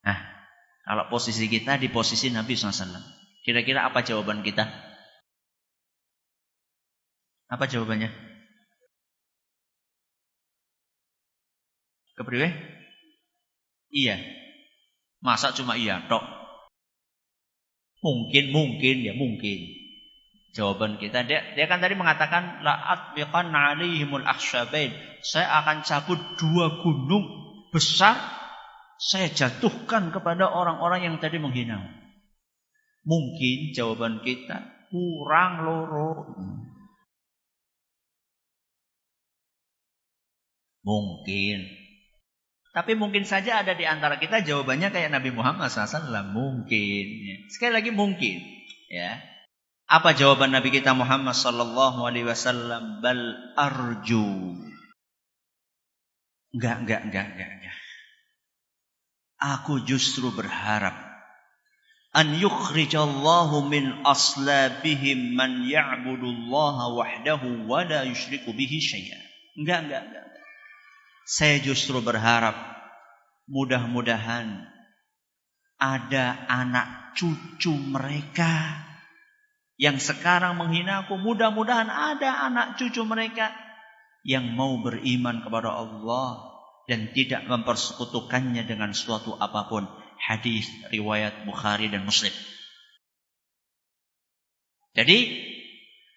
Nah, kalau posisi kita di posisi Nabi SAW, kira-kira apa jawaban kita? Apa jawabannya? Kepriwe? Iya. Masa cuma iya tok? Mungkin. Jawaban kita, dia kan tadi mengatakan la'at biqan 'alaihimul akhshabain. Saya akan cabut 2 gunung besar, saya jatuhkan kepada orang-orang yang tadi menghina. Mungkin jawaban kita kurang loro. Mungkin. Tapi mungkin saja ada di antara kita jawabannya kayak Nabi Muhammad SAW. Mungkin. Sekali lagi mungkin. Ya. Apa jawaban Nabi kita Muhammad SAW? Bal arju. Enggak. Aku justru berharap. An yukhrijallahu min aslabihim man ya'budullaha wahdahu wa la yushriku bihi syai'an. Enggak. Saya justru berharap mudah-mudahan ada anak cucu mereka yang sekarang menghina aku. Mudah-mudahan ada anak cucu mereka yang mau beriman kepada Allah dan tidak mempersekutukannya dengan suatu apapun. Hadis riwayat Bukhari dan Muslim. Jadi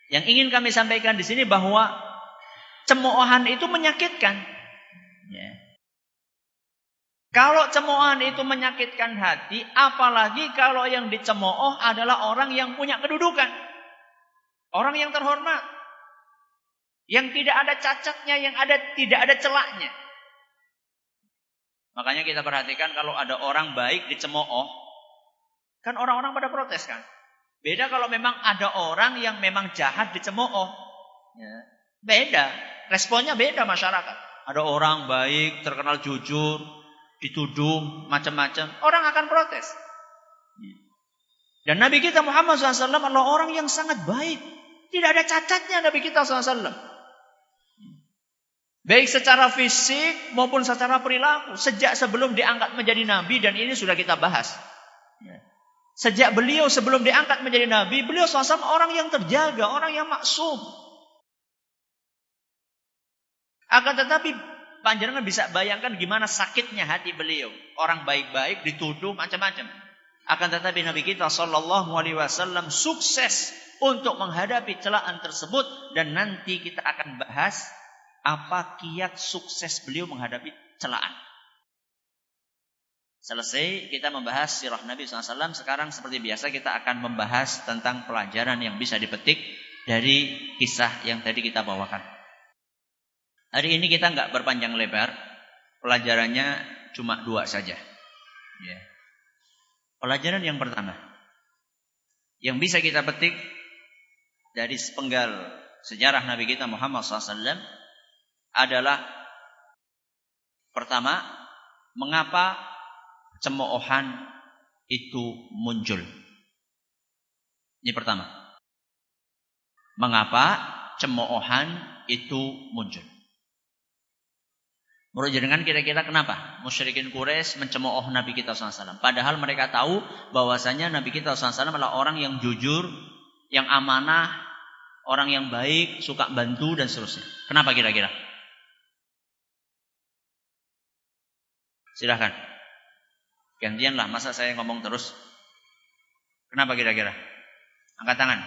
yang ingin kami sampaikan di sini bahwa cemoohan itu menyakitkan. Ya. Kalau cemoohan itu menyakitkan hati, apalagi kalau yang dicemooh adalah orang yang punya kedudukan, orang yang terhormat, yang tidak ada cacatnya, yang tidak ada celahnya. Makanya kita perhatikan kalau ada orang baik dicemooh, kan orang-orang pada protes kan. Beda kalau memang ada orang yang memang jahat dicemooh, ya. Beda, responnya beda masyarakat. Ada orang baik, terkenal jujur, dituduh macam-macam, orang akan protes. Dan Nabi kita Muhammad SAW adalah orang yang sangat baik. Tidak ada cacatnya Nabi kita SAW. Baik secara fisik maupun secara perilaku. Sejak sebelum diangkat menjadi Nabi, dan ini sudah kita bahas. Sejak beliau sebelum diangkat menjadi Nabi, beliau SAW orang yang terjaga, orang yang maksum. Akan tetapi panjenengan bisa bayangkan gimana sakitnya hati beliau. Orang baik-baik dituduh macam-macam. Akan tetapi Nabi kita SAW sukses untuk menghadapi celaan tersebut. Dan nanti kita akan bahas apa kiat sukses beliau menghadapi celaan. Selesai kita membahas sirah Nabi SAW. Sekarang seperti biasa kita akan membahas tentang pelajaran yang bisa dipetik dari kisah yang tadi kita bawakan. Hari ini kita nggak berpanjang lebar, pelajarannya cuma 2 saja. Ya. Pelajaran yang pertama, yang bisa kita petik dari sepenggal sejarah Nabi kita Muhammad SAW, adalah pertama, mengapa cemoohan itu muncul? Ini pertama. Mengapa cemoohan itu muncul? Menurut jenengan kira-kira kenapa musyrikin Quraisy mencemooh Nabi kita SAW? Padahal mereka tahu bahwasanya Nabi kita SAW adalah orang yang jujur, yang amanah, orang yang baik, suka bantu dan seterusnya. Kenapa kira-kira? Silahkan. Gantianlah, masa saya ngomong terus? Kenapa kira-kira? Angkat tangan.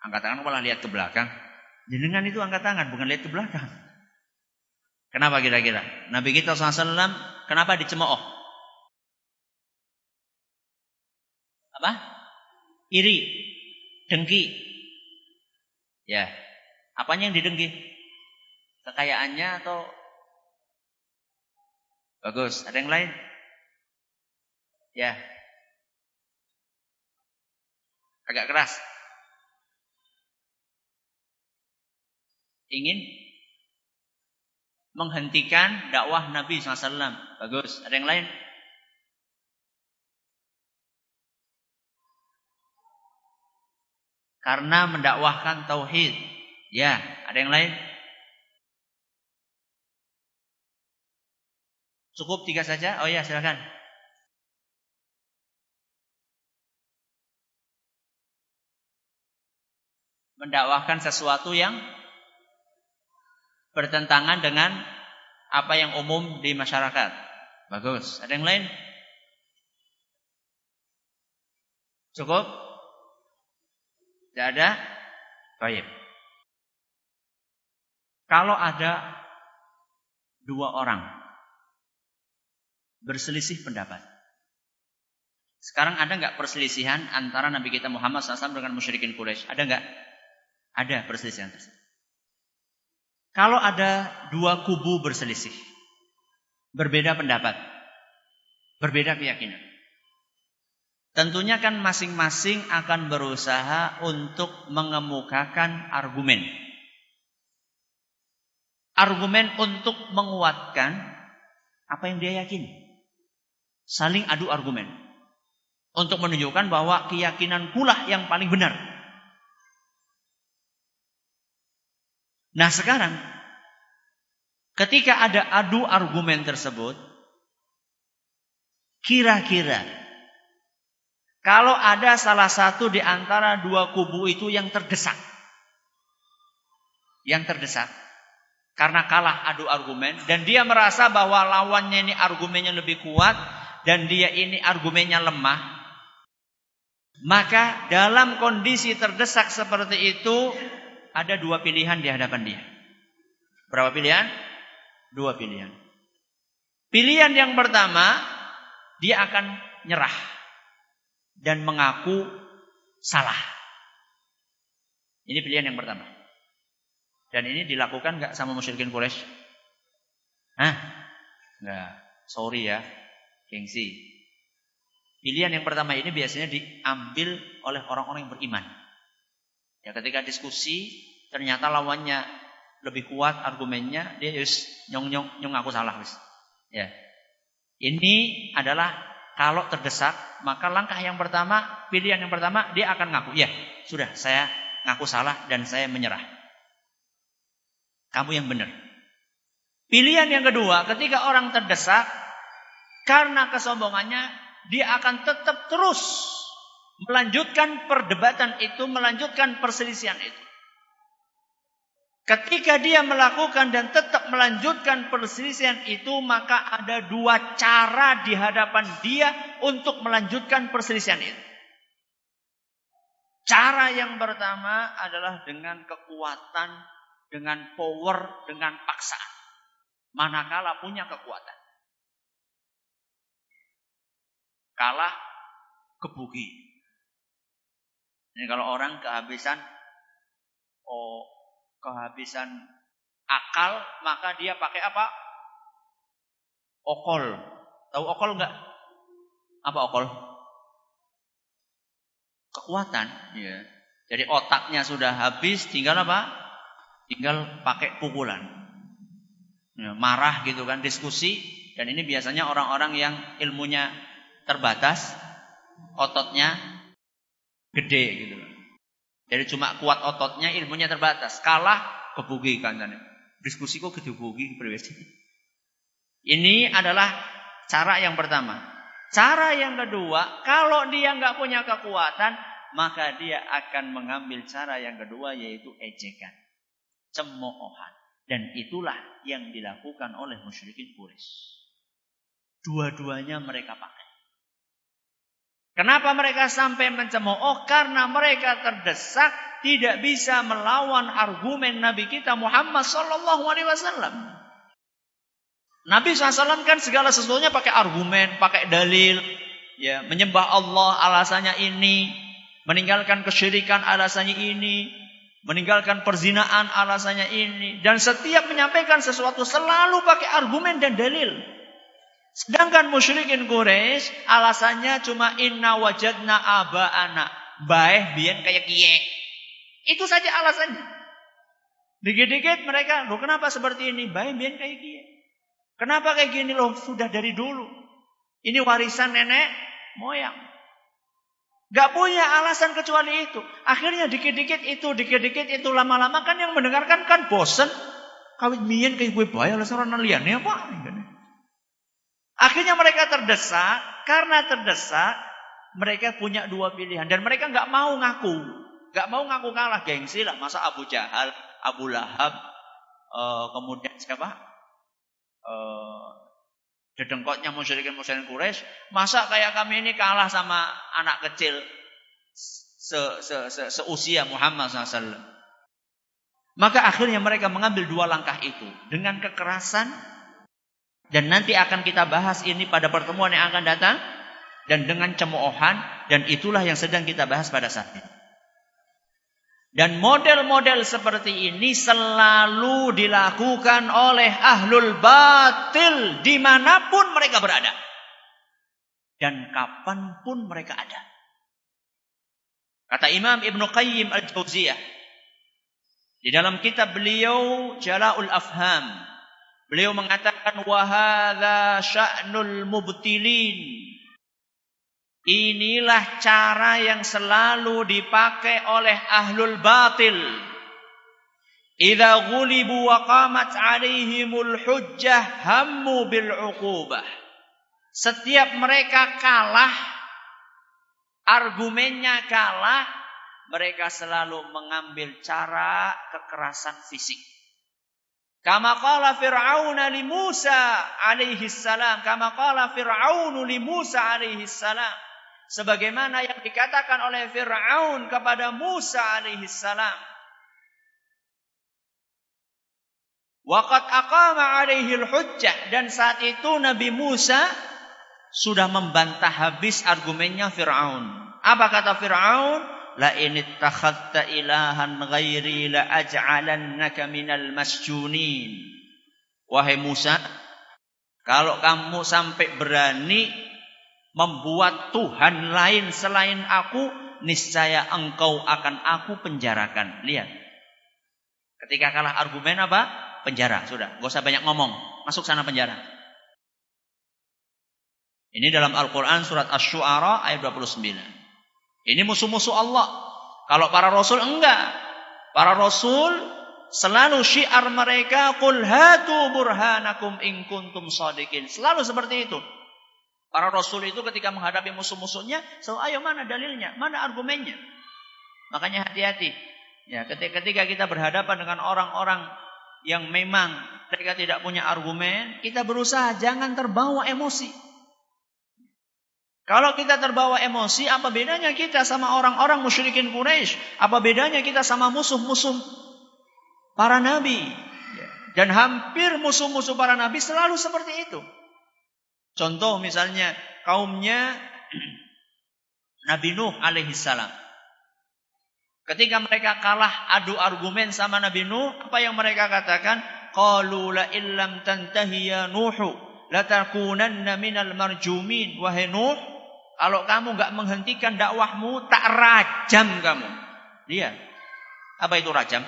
Angkat tangan malah lihat ke belakang. Jenengan itu angkat tangan, bukan lihat ke belakang. Kenapa kira-kira? Nabi kita SAW kenapa dicemooh? Apa? Iri, dengki. Ya, apanya yang didengki? Kekayaannya atau? Bagus, ada yang lain? Ya. Agak keras. Ingin menghentikan dakwah Nabi SAW. Bagus. Ada yang lain? Karena mendakwahkan tauhid. Ya. Ada yang lain? Cukup 3 saja? Oh ya, silakan. Mendakwahkan sesuatu yang bertentangan dengan apa yang umum di masyarakat. Bagus. Ada yang lain? Cukup? Tidak ada? Baik. Kalau ada 2 orang berselisih pendapat. Sekarang ada nggak perselisihan antara Nabi kita Muhammad SAW dengan musyrikin Quraisy? Ada nggak? Ada perselisihan tersebut. Kalau ada 2 kubu berselisih, berbeda pendapat, berbeda keyakinan, tentunya kan masing-masing akan berusaha untuk mengemukakan argumen. Argumen untuk menguatkan apa yang dia yakini. Saling adu argumen. Untuk menunjukkan bahwa keyakinan pula yang paling benar. Nah sekarang, ketika ada adu argumen tersebut, kira-kira kalau ada salah satu di antara 2 kubu itu yang terdesak, karena kalah adu argumen, dan dia merasa bahwa lawannya ini argumennya lebih kuat, dan dia ini argumennya lemah, maka dalam kondisi terdesak seperti itu, ada 2 pilihan di hadapan dia. Berapa pilihan? 2 pilihan. Pilihan yang pertama, dia akan nyerah dan mengaku salah. Ini pilihan yang pertama. Dan ini dilakukan nggak sama musyrikin Quraisy? Hah? Nggak. Sorry ya, gengsi. Pilihan yang pertama ini biasanya diambil oleh orang-orang yang beriman. Ya, ketika diskusi ternyata lawannya lebih kuat argumennya, dia nyong aku salah wis. Ya. Ini adalah kalau terdesak, maka langkah yang pertama, pilihan yang pertama, dia akan ngaku, ya, sudah saya ngaku salah dan saya menyerah. Kamu yang benar. Pilihan yang kedua, ketika orang terdesak karena kesombongannya, dia akan tetap terus melanjutkan perdebatan itu, melanjutkan perselisihan itu. Ketika dia melakukan dan tetap melanjutkan perselisihan itu, maka ada 2 cara di hadapan dia untuk melanjutkan perselisihan itu. Cara yang pertama adalah dengan kekuatan, dengan power, dengan paksaan. Manakala punya kekuatan. Kalah gebuki. Ini kalau orang kehabisan akal, maka dia pakai apa? Okol. Tahu okol enggak? Apa okol? Kekuatan. Ya. Jadi otaknya sudah habis, tinggal apa? tinggal pakai pukulan. Ya, marah gitu kan, diskusi. Dan ini biasanya orang-orang yang ilmunya terbatas, ototnya gede gitu. Jadi cuma kuat ototnya, ilmunya terbatas. Kalah, kebugi kan. Diskusi kok kebugi. Ini adalah cara yang pertama. Cara yang kedua, kalau dia nggak punya kekuatan, maka dia akan mengambil cara yang kedua, yaitu ejekan, cemoohan. Dan itulah yang dilakukan oleh musyrikin Quraisy. Dua-duanya mereka pakai. Kenapa mereka sampai mencemooh? Karena mereka terdesak, tidak bisa melawan argumen Nabi kita Muhammad sallallahu alaihi wasallam. Nabi SAW kan segala sesuatunya pakai argumen, pakai dalil. Ya, menyembah Allah alasannya ini, meninggalkan kesyirikan alasannya ini, meninggalkan perzinaan alasannya ini. Dan setiap menyampaikan sesuatu selalu pakai argumen dan dalil. Sedangkan musyrikin Quraisy alasannya cuma inna wajadna aba'ana, bae biyen kayak kiye. Itu saja alasannya. Dikit-dikit mereka, loh kenapa seperti ini? Bae biyen kayak kiye. Kenapa kayak gini? Loh sudah dari dulu. Ini warisan nenek moyang. Gak punya alasan kecuali itu. Akhirnya dikit-dikit itu, lama-lama kan yang mendengarkan kan bosen. Kawit biyen kayak gue bae alasan orang liyane apa? Akhirnya mereka terdesak. Karena terdesak, mereka punya dua pilihan. Dan mereka gak mau ngaku. Gak mau ngaku kalah, gengsi lah. Masa Abu Jahal, Abu Lahab, kemudian siapa? Dedengkotnya musyrikin Quraisy. Masa kayak kami ini kalah sama anak kecil seusia Muhammad SAW. Maka akhirnya mereka mengambil dua langkah itu. Dengan kekerasan. Dan nanti akan kita bahas ini pada pertemuan yang akan datang. Dan dengan cemoohan. Dan itulah yang sedang kita bahas pada saat ini. Dan model-model seperti ini selalu dilakukan oleh ahlul batil dimanapun mereka berada. Dan kapanpun mereka ada. Kata Imam Ibn Qayyim Al-Jauziyah. Di dalam kitab beliau Jala'ul Afham. Beliau mengatakan wahadha sya'nul mubtilin. Inilah cara yang selalu dipakai oleh ahlul batil. Idza ghulibu wa qamat 'alaihimul hujjah hammu bil 'uqubah. Setiap mereka kalah, argumennya kalah, mereka selalu mengambil cara kekerasan fisik. Kama qala Fir'aun li Musa alaihi salam, kama qala Fir'aun li Musa alaihi salam. Sebagaimana yang dikatakan oleh Fir'aun kepada Musa alaihi salam. Waqad aqama alaihi al-hujjah. Dan saat itu Nabi Musa sudah membantah habis argumennya Fir'aun. Apa kata Fir'aun? La in ittakhadta ilahan ghairi la aj'alannaka minal masjunin. Wahai Musa, kalau kamu sampai berani membuat Tuhan lain selain aku, niscaya engkau akan aku penjarakan. Lihat. Ketika kalah argumen apa? Penjara. Sudah. Gak usah banyak ngomong. Masuk sana penjara. Ini dalam Al-Quran surat Asy-Syu'ara ayat 29. Ini musuh-musuh Allah. Kalau para Rasul enggak. Para Rasul selalu syiar mereka. Qul hatu burhanakum in kuntum shadiqin. Selalu seperti itu. Para Rasul itu ketika menghadapi musuh-musuhnya, so, ayo mana dalilnya, mana argumennya. Makanya hati-hati. Ya, ketika kita berhadapan dengan orang-orang yang memang mereka tidak punya argumen, kita berusaha jangan terbawa emosi. Kalau kita terbawa emosi, apa bedanya kita sama orang-orang musyrikin Quraisy? Apa bedanya kita sama musuh-musuh para nabi? Dan hampir musuh-musuh para nabi selalu seperti itu. Contoh misalnya kaumnya Nabi Nuh alaihi salam. Ketika mereka kalah adu argumen sama Nabi Nuh, apa yang mereka katakan? Qalu la illam tantahi ya Nuhu latakunanna minal marjumin. Wahai Nuh, kalau kamu enggak menghentikan dakwahmu, tak rajam kamu. Lihat. Apa itu rajam?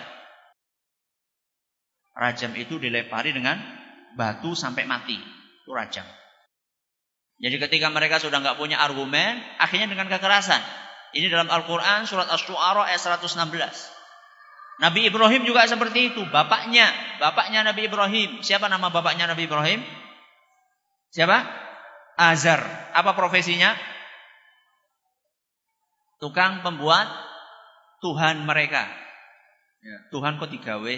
Rajam itu dilempari dengan batu sampai mati. Itu rajam. Jadi ketika mereka sudah nggak punya argumen, akhirnya dengan kekerasan. Ini dalam Al-Quran surat Asy-Syu'ara ayat 116. Nabi Ibrahim juga seperti itu. Bapaknya Nabi Ibrahim. Siapa nama bapaknya Nabi Ibrahim? Siapa? Azar. Apa profesinya? Tukang pembuat Tuhan mereka. Ya. Tuhan kok digawe?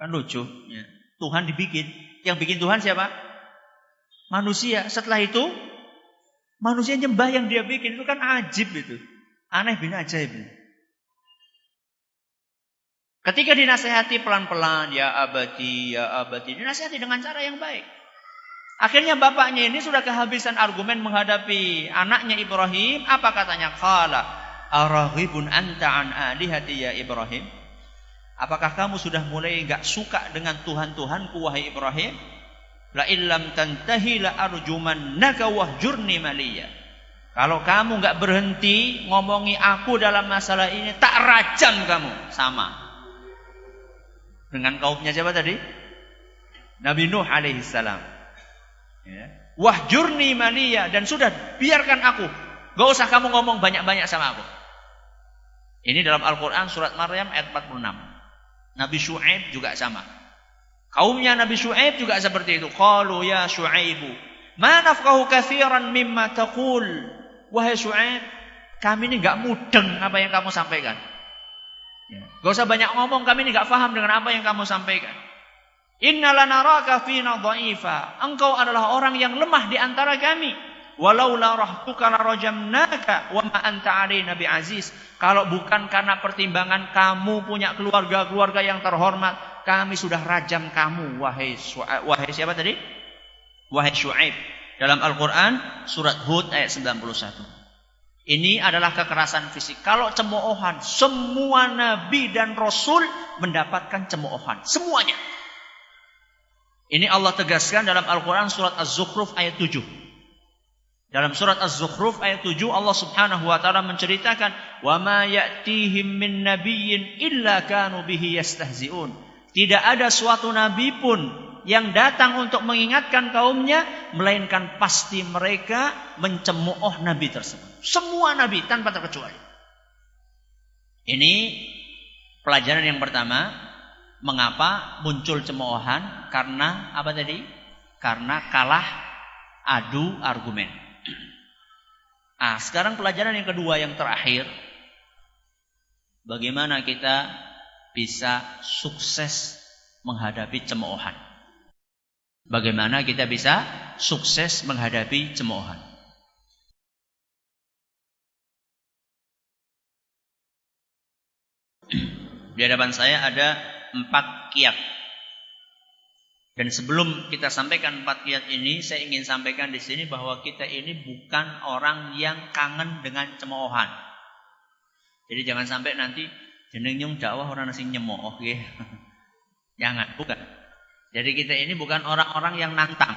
Kan lucu. Ya. Tuhan dibikin. Yang bikin Tuhan siapa? Manusia. Setelah itu manusia nyembah yang dia bikin. Itu kan ajib itu. Aneh bin ajaib. Ketika dinasehati pelan-pelan, ya abadi, dinasehati dengan cara yang baik. Akhirnya bapaknya ini sudah kehabisan argumen menghadapi anaknya Ibrahim. Apa katanya? Qala araghibun anta an alihati ya Ibrahim? Apakah kamu sudah mulai enggak suka dengan Tuhan-Tuhanku wahai Ibrahim? La illam tantahi la arjumannaka wahjurni maliya. Kalau kamu enggak berhenti ngomongi aku dalam masalah ini, tak rajam kamu. Sama dengan kaumnya siapa tadi? Nabi Nuh alaihi salam. Ya. Wahjurni maliya, dan sudah biarkan aku. Gak usah kamu ngomong banyak-banyak sama aku. Ini dalam Al-Quran surat Maryam ayat 46. Nabi Syu'aib juga sama. Kaumnya Nabi Syu'aib juga seperti itu. Qalu ya Syu'aibu ma nafqahu katsiran mimma taqul. Wahai Syu'aib, kami ini gak mudeng apa yang kamu sampaikan. Ya. Gak usah banyak ngomong, kami ini gak paham dengan apa yang kamu sampaikan. Inna lanaraka fina dha'ifa. Engkau adalah orang yang lemah di antara kami. Walau la rahtuka la rajamnaka wa ma anta alaina bi'aziz. Kalau bukan karena pertimbangan kamu punya keluarga yang terhormat, kami sudah rajam kamu wahai siapa tadi? Wahai Syu'aib. Dalam Al-Qur'an surat Hud ayat 91. Ini adalah kekerasan fisik. Kalau cemoohan, semua nabi dan rasul mendapatkan cemoohan. Semuanya. Ini Allah tegaskan dalam Al-Quran surat Az-Zukhruf ayat 7. Dalam surat Az-Zukhruf ayat 7 Allah subhanahu wa ta'ala menceritakan وَمَا يَأْتِيهِمْ مِنْ نَبِيٍّ إِلَّا كَانُوا بِهِ يَسْتَهْزِئُونَ. Tidak ada suatu nabi pun yang datang untuk mengingatkan kaumnya, melainkan pasti mereka mencemooh nabi tersebut. Semua nabi tanpa terkecuali. Ini pelajaran yang pertama. Mengapa muncul cemoohan? Karena apa tadi? Karena kalah adu argumen. Sekarang pelajaran yang kedua yang terakhir. Bagaimana kita bisa sukses menghadapi cemoohan? Bagaimana kita bisa sukses menghadapi cemoohan? Di hadapan saya ada 4 kiat. Dan sebelum kita sampaikan 4 kiat ini, saya ingin sampaikan di sini bahwa kita ini bukan orang yang kangen dengan cemoohan. Jadi jangan sampai nanti jeneng nyung dakwah orang nasi nyemooh ya. Jangan, bukan. Jadi kita ini bukan orang-orang yang nantang,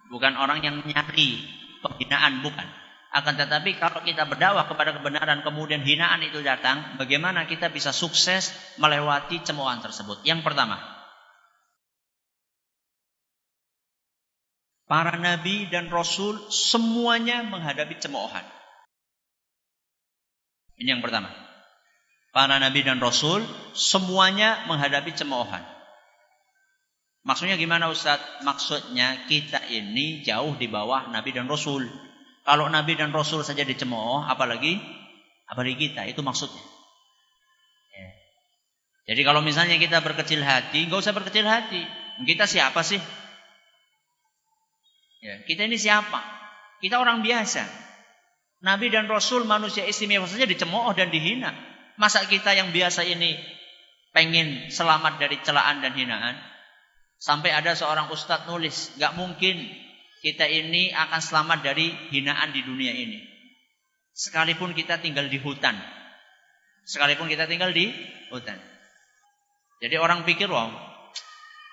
bukan orang yang nyari penghinaan, bukan. Akan tetapi kalau kita berdakwah kepada kebenaran kemudian hinaan itu datang, bagaimana kita bisa sukses melewati cemoohan tersebut? Yang pertama, para nabi dan rasul semuanya menghadapi cemoohan. Ini yang pertama. Para nabi dan rasul semuanya menghadapi cemoohan. Maksudnya gimana Ustaz? Maksudnya kita ini jauh di bawah nabi dan rasul. Kalau nabi dan rasul saja dicemooh, apalagi kita, itu maksudnya. Ya. Jadi kalau misalnya kita berkecil hati, enggak usah berkecil hati. Kita siapa sih? Ya, kita ini siapa? Kita orang biasa. Nabi dan rasul manusia istimewa saja dicemooh dan dihina. Masa kita yang biasa ini pengen selamat dari celaan dan hinaan? Sampai ada seorang ustadz nulis, gak mungkin kita ini akan selamat dari hinaan di dunia ini. Sekalipun kita tinggal di hutan. Jadi orang pikir, wah,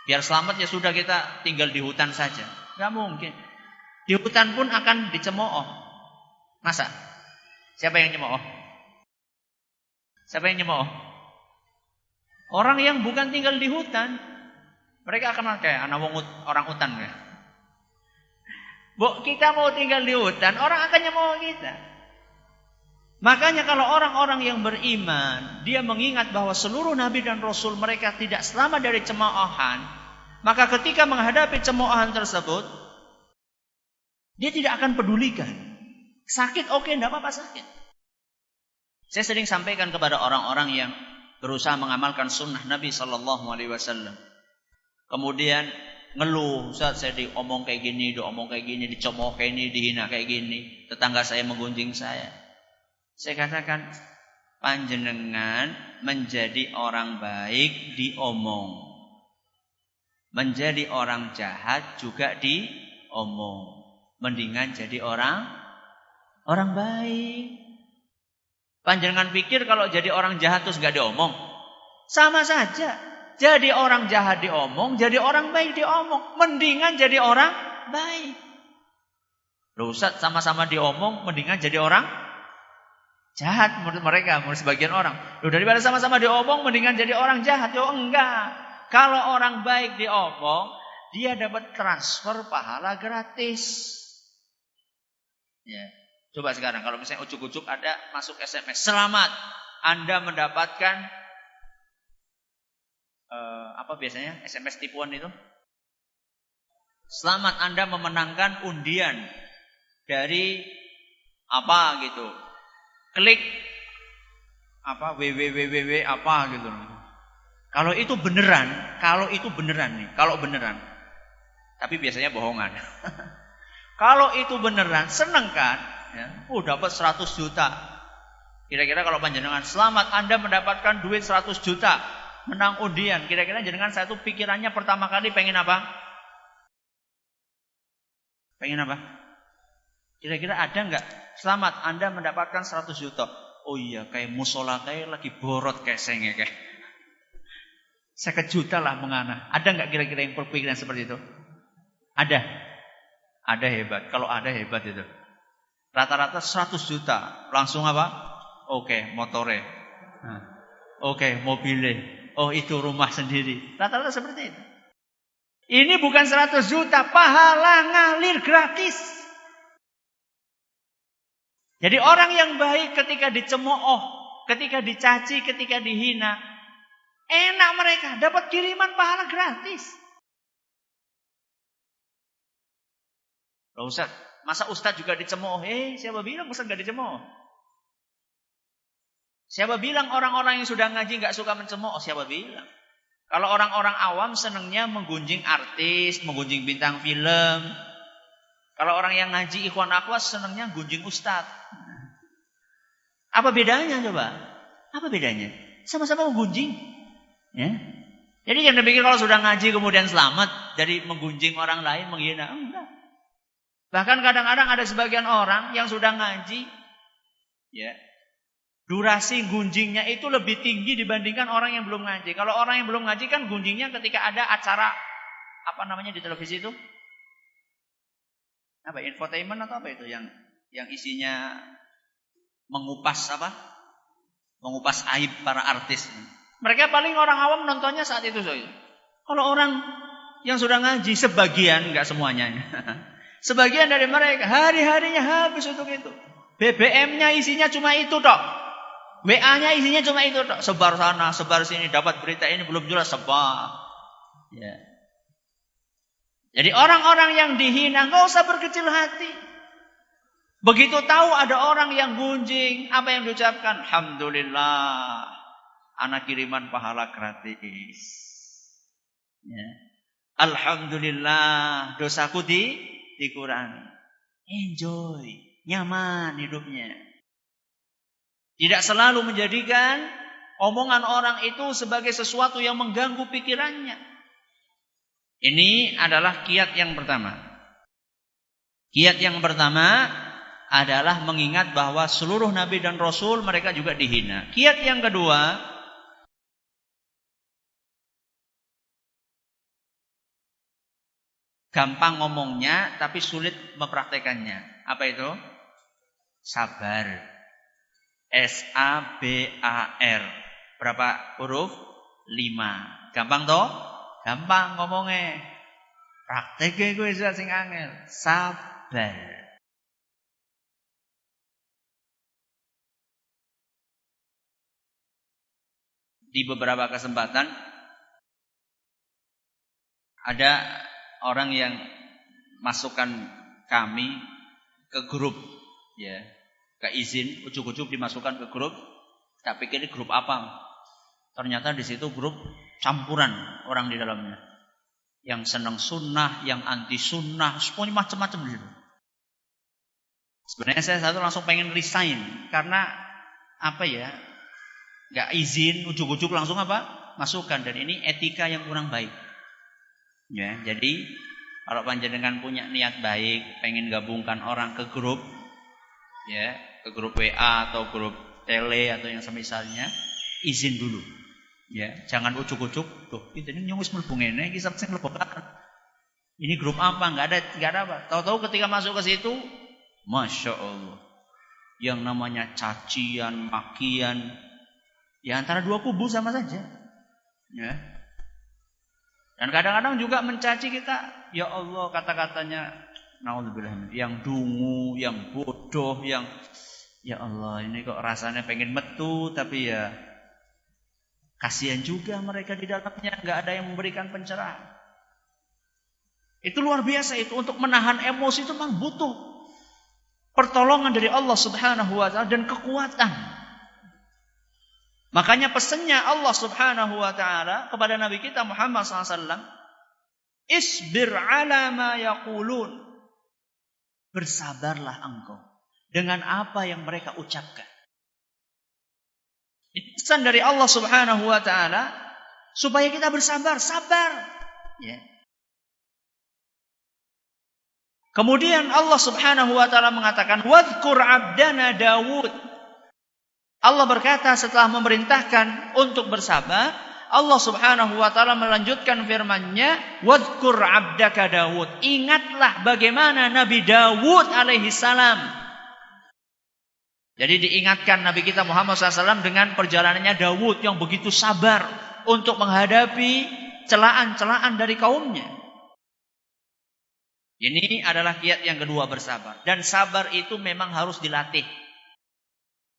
biar selamat ya sudah kita tinggal di hutan saja. Gak mungkin. Di hutan pun akan dicemooh. Masa? Siapa yang nyemooh? Orang yang bukan tinggal di hutan. Mereka akan kayak anak orang hutan ya. Bu, kita mau tinggal di hutan, orang akan mau kita. Makanya kalau orang-orang yang beriman, dia mengingat bahwa seluruh nabi dan rasul mereka tidak selamat dari cemoohan, maka ketika menghadapi cemoohan tersebut, dia tidak akan pedulikan. Sakit, oke, tidak apa-apa sakit. Saya sering sampaikan kepada orang-orang yang berusaha mengamalkan sunnah Nabi SAW. Kemudian ngeluh, Ustaz saya diomong kayak gini, dicemooh kayak gini, dihina kayak gini, tetangga saya menggunjing saya. Saya katakan, panjenengan menjadi orang baik diomong, menjadi orang jahat juga diomong. Mendingan jadi orang baik. Panjenengan pikir kalau jadi orang jahat terus gak diomong? Sama saja. Jadi orang jahat diomong, jadi orang baik diomong. Mendingan jadi orang baik. Loh Ustaz, sama-sama diomong, mendingan jadi orang jahat menurut mereka, menurut sebagian orang. Loh daripada sama-sama diomong, mendingan jadi orang jahat. Yo enggak. Kalau orang baik diomong, dia dapat transfer pahala gratis. Ya. Coba sekarang kalau misalnya ujuk-ujuk ada masuk SMS, selamat Anda mendapatkan apa biasanya SMS tipuan itu? Selamat Anda memenangkan undian dari apa gitu. Klik apa www apa gitu. Kalau itu beneran nih, kalau beneran. Tapi biasanya bohongan. Kalau itu beneran, seneng kan? Ya, dapat 100 juta. Kira-kira kalau panjenengan selamat Anda mendapatkan duit 100 juta, menang undian. Kira-kira jenengan satu pikirannya pertama kali pengen apa? Pengen apa? Kira-kira ada enggak? Selamat Anda mendapatkan 100 juta. Oh iya, kayak musola kayak lagi borot kayak senge kayak. 50 juta lah mengana. Ada enggak kira-kira yang berpikiran seperti itu? Ada. Ada hebat. Kalau ada hebat itu. Rata-rata 100 juta. Langsung apa? Oke, motore. Oke, mobilnya. Oh itu rumah sendiri. Rata-rata seperti itu. Ini bukan 100 juta. Pahala ngalir gratis. Jadi orang yang baik ketika dicemooh, ketika dicaci, ketika dihina, enak mereka. Dapat kiriman pahala gratis. Loh Ustaz, masa Ustaz juga dicemooh? Siapa bilang Ustaz gak dicemooh? Siapa bilang orang-orang yang sudah ngaji gak suka mencemooh? Siapa bilang? Kalau orang-orang awam senangnya menggunjing artis, menggunjing bintang film. Kalau orang yang ngaji ikhwan akhwat senangnya gunjing ustaz. Apa bedanya coba? Apa bedanya? Sama-sama menggunjing. Ya. Jadi jangan pikir kalau sudah ngaji kemudian selamat dari menggunjing orang lain, menghina. Enggak. Bahkan kadang-kadang ada sebagian orang yang sudah ngaji, ya, durasi gunjingnya itu lebih tinggi dibandingkan orang yang belum ngaji. Kalau orang yang belum ngaji kan gunjingnya ketika ada acara apa namanya di televisi itu? Apa infotainment atau apa itu yang isinya mengupas apa? Mengupas aib para artis. Mereka paling orang awam nontonnya saat itu saja. Kalau orang yang sudah ngaji sebagian, enggak semuanya. Sebagian dari mereka hari-harinya habis untuk itu. BBM-nya isinya cuma itu tok. WA-nya isinya cuma itu tok. Sebar sana, sebar sini, dapat berita ini belum jelas sebar. Ya. Jadi orang-orang yang dihina enggak usah berkecil hati. Begitu tahu ada orang yang gunjing, apa yang diucapkan? Alhamdulillah, anak kiriman pahala gratis. Ya. Alhamdulillah, dosaku dikurangi. Enjoy, nyaman hidupnya. Tidak selalu menjadikan omongan orang itu sebagai sesuatu yang mengganggu pikirannya. Ini adalah kiat yang pertama. Kiat yang pertama adalah mengingat bahwa seluruh nabi dan rasul mereka juga dihina. Kiat yang kedua, gampang ngomongnya tapi sulit mempraktekannya. Apa itu? Sabar. S-A-B-A-R. Berapa huruf? 5. Gampang toh? gampang ngomongnya. Prakteknya kuwi sing angel. Sabar. Di beberapa kesempatan ada orang yang masukkan kami ke grup, ya, ke izin, ujuk-ujuk dimasukkan ke grup. Tak pikir ini grup apa? Ternyata di situ grup campuran orang di dalamnya, yang senang sunnah, yang anti sunnah, semuanya macam-macam di situ. Sebenarnya saya langsung pengen resign karena apa ya? Nggak izin, ujuk-ujuk langsung apa? Masukkan, dan ini etika yang kurang baik. Ya, jadi kalau panjenengan punya niat baik, pengen gabungkan orang ke grup, ya, ke grup WA atau grup tele atau yang semisalnya, izin dulu. Ya, jangan ujuk-ujuk. Tuh, ini nyungis mlebu ngene iki sing mlebokan. Ini grup apa? Enggak ada apa. Tahu-tahu ketika masuk ke situ, Masya Allah, yang namanya cacian, makian, ya antara dua kubu sama saja. Ya. Dan kadang-kadang juga mencaci kita, ya Allah, kata-katanya naudzubillah, yang dungu, yang bodoh, yang ya Allah, ini kok rasanya pengen metu, tapi ya kasihan juga mereka di dalamnya, nggak ada yang memberikan pencerahan. Itu luar biasa itu, untuk menahan emosi itu memang butuh pertolongan dari Allah Subhanahu wa taala dan kekuatan. Makanya pesannya Allah Subhanahu wa taala kepada Nabi kita Muhammad SAW, isbir ala ma yaqulun. Bersabarlah engkau dengan apa yang mereka ucapkan. Pesan dari Allah Subhanahu wa taala supaya kita bersabar, sabar. Ya. Kemudian Allah Subhanahu wa taala mengatakan, wadhkur abdana Daud. Allah berkata setelah memerintahkan untuk bersabar, Allah Subhanahu wa taala melanjutkan firman-Nya, wadhkur abdaka Daud. Ingatlah bagaimana Nabi Daud alaihi salam. Jadi diingatkan Nabi kita Muhammad SAW dengan perjalanannya Daud yang begitu sabar untuk menghadapi celaan-celaan dari kaumnya. Ini adalah kiat yang kedua, bersabar. Dan sabar itu memang harus dilatih.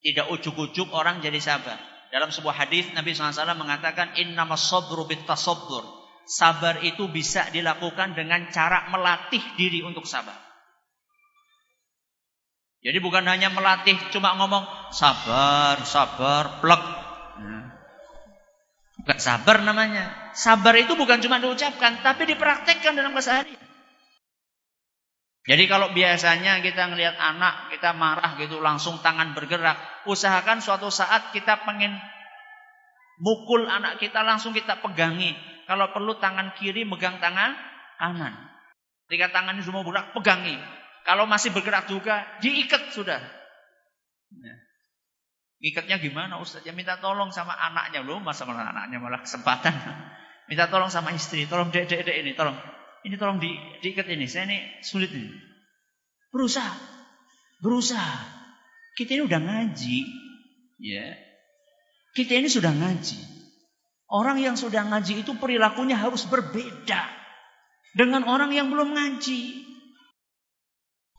Tidak ujuk-ujuk orang jadi sabar. Dalam sebuah hadis Nabi SAW mengatakan, innamas sabru bittasabbur. Sabar itu bisa dilakukan dengan cara melatih diri untuk sabar. Jadi bukan hanya melatih cuma ngomong sabar, sabar, plek. Bukan sabar namanya. Sabar itu bukan cuma diucapkan, tapi dipraktekkan dalam keseharian. Jadi kalau biasanya kita ngelihat anak, kita marah gitu, langsung tangan bergerak. Usahakan suatu saat kita pengen mukul anak kita, langsung kita pegangi. Kalau perlu tangan kiri megang tangan kanan. Ketika tangannya sudah mau bergerak, pegangi. Kalau masih bergerak juga, diikat sudah. Ya. Ikatnya gimana Ustaz? Ya minta tolong sama anaknya. Loh, masa malah anaknya malah kesempatan. Minta tolong sama istri. Tolong dek ini, tolong. Ini tolong diikat ini. Saya ini sulit ini. Berusaha. Kita ini udah ngaji. Ya. Kita ini sudah ngaji. Orang yang sudah ngaji itu perilakunya harus berbeda dengan orang yang belum ngaji.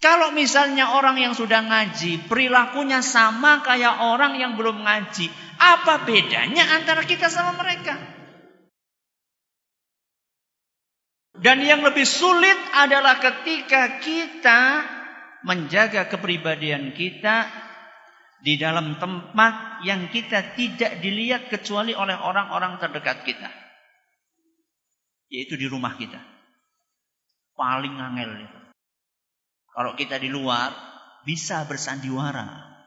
Kalau misalnya orang yang sudah ngaji perilakunya sama kayak orang yang belum ngaji, apa bedanya antara kita sama mereka? Dan yang lebih sulit adalah ketika kita menjaga kepribadian kita di dalam tempat yang kita tidak dilihat kecuali oleh orang-orang terdekat kita. Yaitu di rumah kita. Paling angel itu. Kalau kita di luar bisa bersandiwara.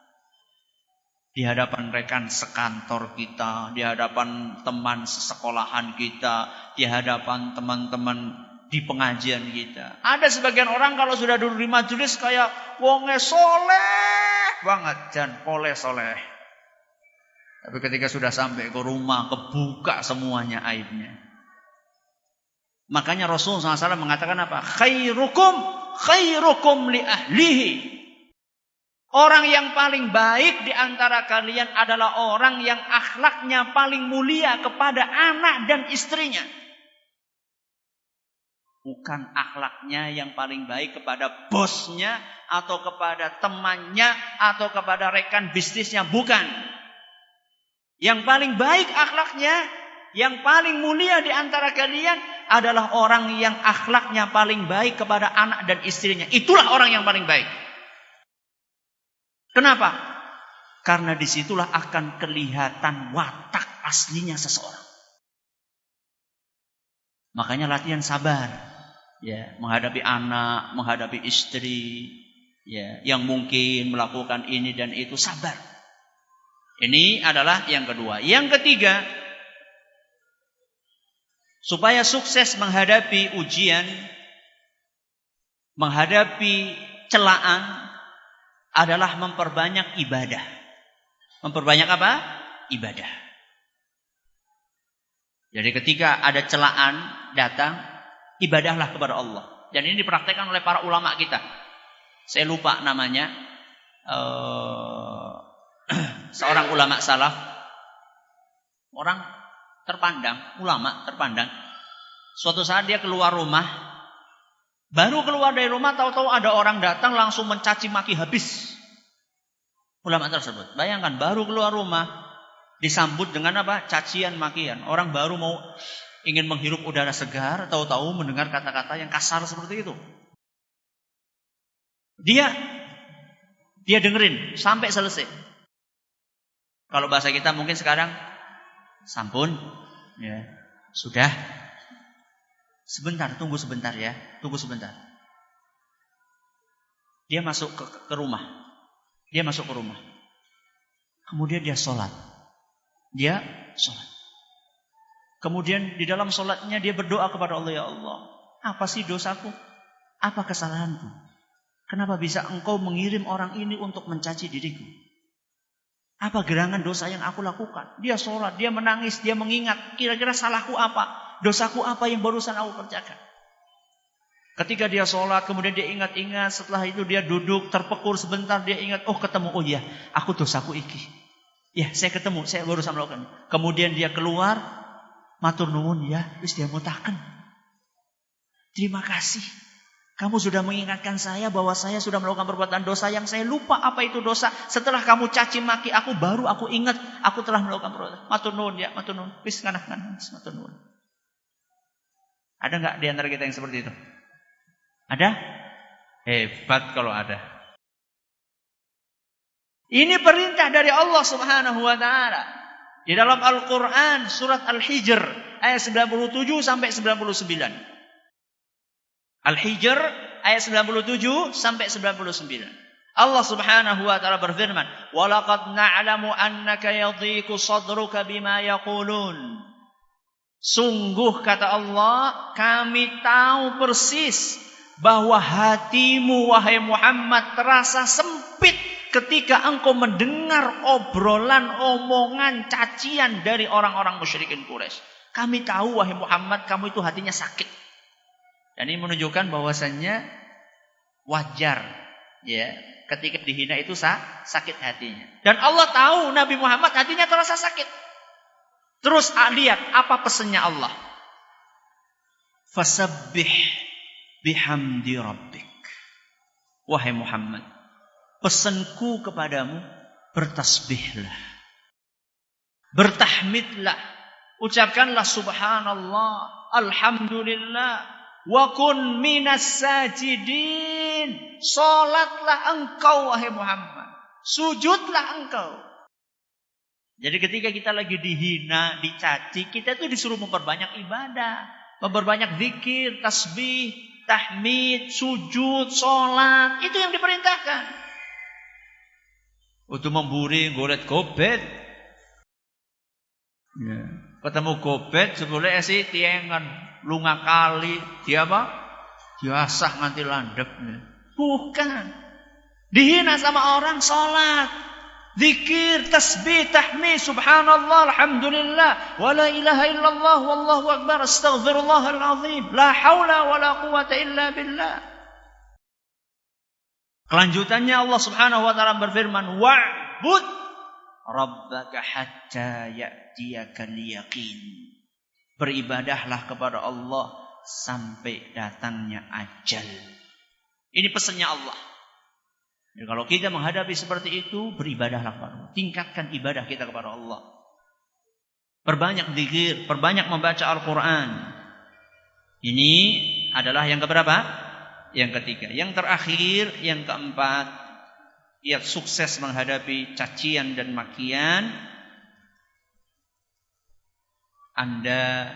Di hadapan rekan sekantor kita, di hadapan teman sesekolahan kita, di hadapan teman-teman di pengajian kita. Ada sebagian orang kalau sudah duduk di majelis kayak wonge soleh banget, jan poleh soleh. Tapi ketika sudah sampai ke rumah, kebuka semuanya aibnya. Makanya Rasulullah SAW mengatakan apa? Khairukum li ahlihi. Orang yang paling baik di antara kalian adalah orang yang akhlaknya paling mulia kepada anak dan istrinya. Bukan akhlaknya yang paling baik kepada bosnya, atau kepada temannya, atau kepada rekan bisnisnya. Bukan. Yang paling baik akhlaknya, yang paling mulia di antara kalian adalah orang yang akhlaknya paling baik kepada anak dan istrinya. Itulah orang yang paling baik. Kenapa? Karena disitulah akan kelihatan watak aslinya seseorang. Makanya latihan sabar. Ya, menghadapi anak, menghadapi istri, ya, yang mungkin melakukan ini dan itu, sabar. Ini adalah yang kedua. Yang ketiga, supaya sukses menghadapi ujian, menghadapi celaan, adalah memperbanyak ibadah. Memperbanyak apa? Ibadah. Jadi ketika ada celaan datang, ibadahlah kepada Allah. Dan ini dipraktekkan oleh para ulama kita. Saya lupa namanya. Seorang ulama salaf. Orang terpandang. Ulama terpandang. Suatu saat dia keluar rumah. Baru keluar dari rumah, tahu-tahu ada orang datang langsung mencaci maki habis. Ulama tersebut. Bayangkan, baru keluar rumah, disambut dengan apa? Cacian makian. Orang baru mau ingin menghirup udara segar, tahu-tahu mendengar kata-kata yang kasar seperti itu. Dia dengerin sampai selesai. Kalau bahasa kita mungkin sekarang, sampun, ya, sudah. Sebentar, tunggu sebentar ya, tunggu sebentar. Dia masuk ke rumah. Dia masuk ke rumah. Kemudian dia sholat. Dia sholat. Kemudian di dalam sholatnya dia berdoa kepada Allah, ya Allah, apa sih dosaku? Apa kesalahanku? Kenapa bisa engkau mengirim orang ini untuk mencaci diriku? Apa gerangan dosa yang aku lakukan? Dia sholat, dia menangis, dia mengingat, kira-kira salahku apa? Dosaku apa yang barusan aku kerjakan? Ketika dia sholat, kemudian dia ingat-ingat, setelah itu dia duduk, terpekur sebentar, dia ingat, oh ketemu, oh iya, aku dosaku iki. Ya, saya ketemu, saya barusan melakukan. Kemudian dia keluar, matur nuwun ya, wis dia mutaken. Terima kasih. Kamu sudah mengingatkan saya bahwa saya sudah melakukan perbuatan dosa yang saya lupa apa itu dosa. Setelah kamu caci maki aku, baru aku ingat aku telah melakukan perbuatan. Matur nuwun ya, matur nuwun. Wis nganak-nganak, matur nuwun. Ada enggak di antara kita yang seperti itu? Ada? Hebat kalau ada. Ini perintah dari Allah Subhanahu wa taala. Di dalam Al-Qur'an surat Al-Hijr ayat 97 sampai 99. Al-Hijr ayat 97 sampai 99. Allah Subhanahu wa taala berfirman, "Wa laqad na'lamu annaka yadhiqu sadruka bima yaqulun." Sungguh kata Allah, kami tahu persis bahwa hatimu wahai Muhammad terasa sempit ketika engkau mendengar obrolan, omongan, cacian dari orang-orang musyrikin Quraisy. Kami tahu wahai Muhammad, kamu itu hatinya sakit. Dan ini menunjukkan bahwasannya wajar, ya, ketika dihina itu sakit hatinya. Dan Allah tahu Nabi Muhammad hatinya terasa sakit. Terus lihat apa pesannya Allah. Fasabbih bihamdi rabbik. Wahai Muhammad, pesanku kepadamu, bertasbihlah, bertahmidlah, ucapkanlah subhanallah, alhamdulillah, wa kun minas sajidin. Salatlah engkau wahai Muhammad, sujudlah engkau. Jadi ketika kita lagi dihina, dicaci, kita itu disuruh memperbanyak ibadah, memperbanyak zikir, tasbih, tahmid, sujud, salat. Itu yang diperintahkan. Untuk memburi golet gobet. Ya. Ketemu gobet sebelumnya sih tiengan lunga kali, dia apa? Diasah nganti landep. Bukan. Dihina sama orang, salat, zikir, tasbih, tahmid, subhanallah, alhamdulillah, wa la ilaha illallah, wallahu akbar, astaghfirullahal azim, la haula wa la quwata illa billah. Kelanjutannya Allah Subhanahu wa taala berfirman, wa'bud rabbaka hatta ya'tiyakal yaqin. Beribadahlah kepada Allah sampai datangnya ajal. Ini pesannya Allah. Jadi kalau kita menghadapi seperti itu, beribadahlah kepada Allah. Tingkatkan ibadah kita kepada Allah. Perbanyak zikir, perbanyak membaca Al-Quran. Ini adalah yang keberapa? Yang ketiga. Yang terakhir, yang keempat, ia sukses menghadapi cacian dan makian. Anda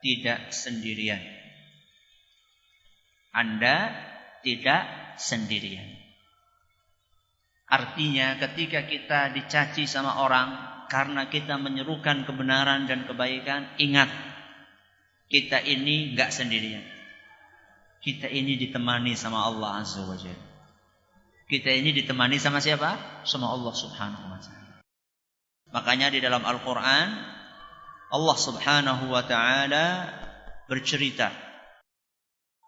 tidak sendirian. Anda tidak sendirian. Artinya ketika kita dicaci sama orang karena kita menyerukan kebenaran dan kebaikan, ingat, kita ini enggak sendirian. Kita ini ditemani sama Allah Azza wa Jalla. Kita ini ditemani sama siapa? Sama Allah Subhanahu wa Ta'ala. Makanya di dalam Al-Quran, Allah Subhanahu wa Ta'ala bercerita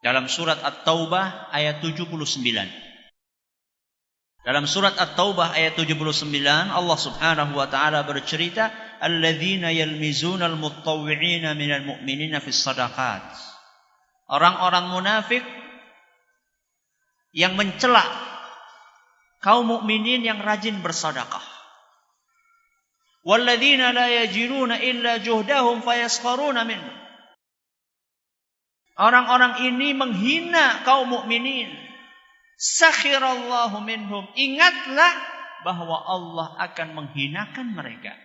dalam surat At-Taubah ayat 79. Dalam surat At-Taubah ayat 79, Allah Subhanahu wa Ta'ala bercerita, alladzina yalmizuna al-muttawwi'ina minal mu'minina fis shadaqat. Orang-orang munafik yang mencela kaum mukminin yang rajin bersedekah. Walladzina la yajiduna illa juhdahum fayaskharuna minhum. Orang-orang ini menghina kaum mukminin. Sakhirallahu minhum. Ingatlah bahwa Allah akan menghinakan mereka.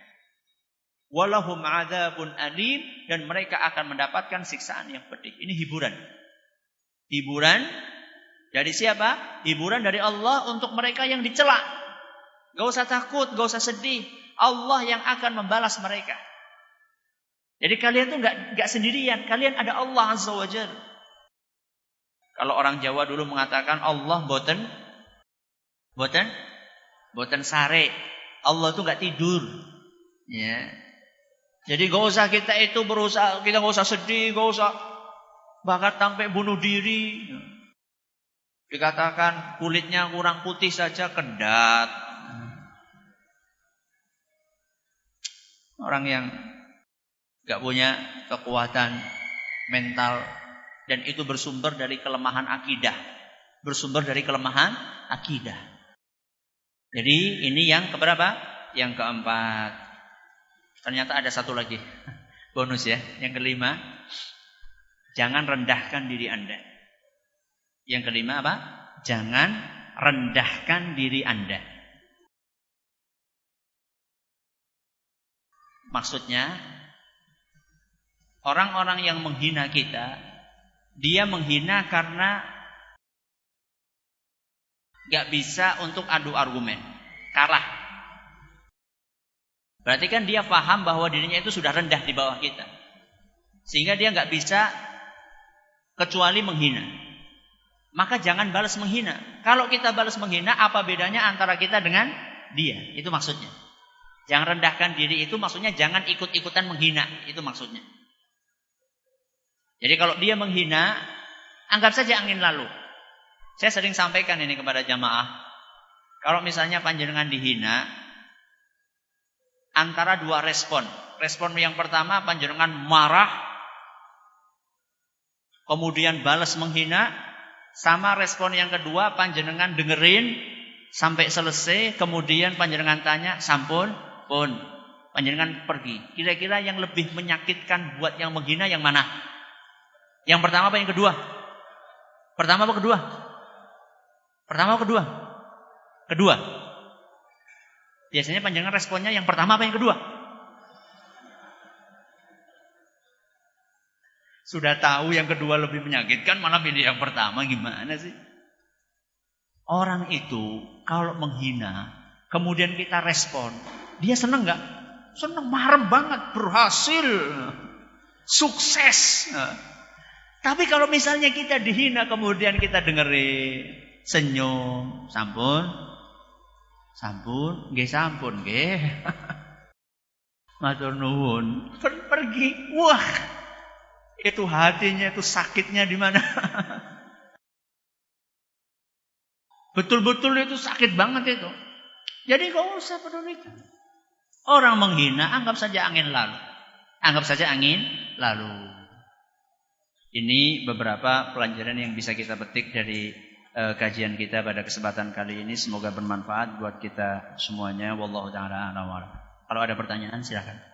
Walahum adzabun alim, dan mereka akan mendapatkan siksaan yang pedih. Ini hiburan. Hiburan dari siapa? Hiburan dari Allah untuk mereka yang dicela. Gak usah takut, gak usah sedih. Allah yang akan membalas mereka. Jadi kalian tuh gak sendirian. Kalian ada Allah Azza wa Jalla. Kalau orang Jawa dulu mengatakan Allah boten sare. Allah tuh gak tidur. Ya. Jadi gak usah kita itu berusaha, kita gak usah sedih, gak usah bahkan sampai bunuh diri. Dikatakan kulitnya kurang putih saja kedat. Orang yang gak punya kekuatan mental, dan itu bersumber dari kelemahan akidah. Bersumber dari kelemahan akidah. Jadi ini yang keberapa? Yang keempat. Ternyata ada satu lagi. Bonus ya. Yang kelima. Jangan rendahkan diri Anda. Yang kelima apa? Jangan rendahkan diri Anda. Maksudnya, orang-orang yang menghina kita, dia menghina karena gak bisa untuk adu argumen, kalah. Berarti kan dia paham bahwa dirinya itu sudah rendah di bawah kita, sehingga dia gak bisa kecuali menghina. Maka jangan balas menghina. Kalau kita balas menghina, apa bedanya antara kita dengan dia? Itu maksudnya. Jangan rendahkan diri itu maksudnya jangan ikut-ikutan menghina. Itu maksudnya. Jadi kalau dia menghina, anggap saja angin lalu. Saya sering sampaikan ini kepada jamaah. Kalau misalnya panjenengan dihina, antara dua respon. Respon yang pertama panjenengan marah, kemudian balas menghina. Sama respon yang kedua panjenengan dengerin sampai selesai, kemudian panjenengan tanya, sampun, pun. Panjenengan pergi. Kira-kira yang lebih menyakitkan buat yang menghina yang mana? Yang pertama apa yang kedua? Pertama apa kedua? Pertama apa kedua? Kedua. Biasanya panjangan responnya yang pertama apa yang kedua? Sudah tahu yang kedua lebih menyakitkan, malah pilih yang pertama, gimana sih? Orang itu kalau menghina, kemudian kita respon, dia senang gak? Senang, marah banget, berhasil, sukses. Tapi kalau misalnya kita dihina, kemudian kita dengerin, senyum, sampun, nggih sampun, nggih. Matur nuwun, pergi. Wah, itu hatinya, itu sakitnya di mana? Betul-betul itu sakit banget itu. Jadi gak usah pedulikan. Orang menghina, anggap saja angin lalu. Anggap saja angin lalu. Ini beberapa pelajaran yang bisa kita petik dari kajian kita pada kesempatan kali ini. Semoga bermanfaat buat kita semuanya. Wallahu ta'ala a'lam. Kalau ada pertanyaan silakan.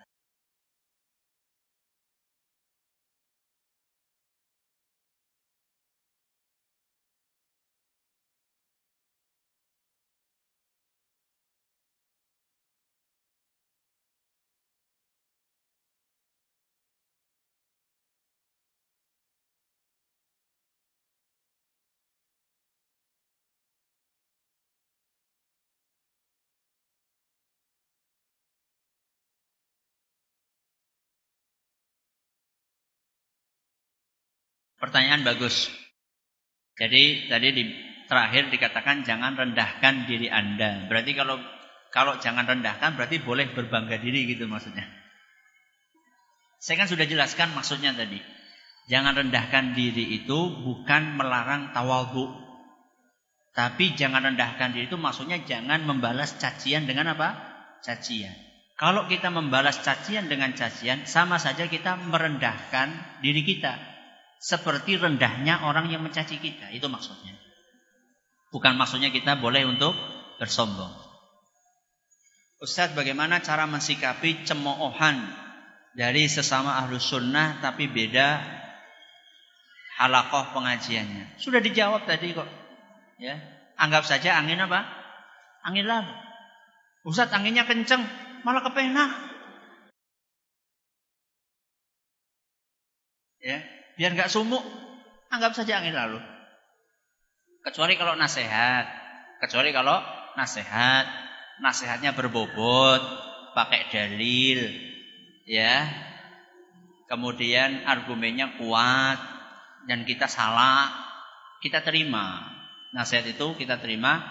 Pertanyaan bagus. Jadi tadi terakhir dikatakan jangan rendahkan diri Anda. Berarti kalau jangan rendahkan berarti boleh berbangga diri gitu maksudnya. Saya kan sudah jelaskan maksudnya tadi. Jangan rendahkan diri itu bukan melarang tawadhu. Tapi jangan rendahkan diri itu maksudnya jangan membalas cacian dengan apa? Cacian. Kalau kita membalas cacian dengan cacian, sama saja kita merendahkan diri kita. Seperti rendahnya orang yang mencaci kita. Itu maksudnya. Bukan maksudnya kita boleh untuk bersombong. Ustadz, bagaimana cara mensikapi cemoohan dari sesama ahlus sunnah tapi beda halaqah pengajiannya? Sudah dijawab tadi kok. Ya, anggap saja angin apa? Angin lalu. Ustadz, anginnya kenceng, malah kepenak. Ya. Biar nggak sumuk, anggap saja angin lalu. Kecuali kalau nasihat. Nasihatnya berbobot, pakai dalil, ya. Kemudian argumennya kuat dan kita salah, kita terima. Nasihat itu kita terima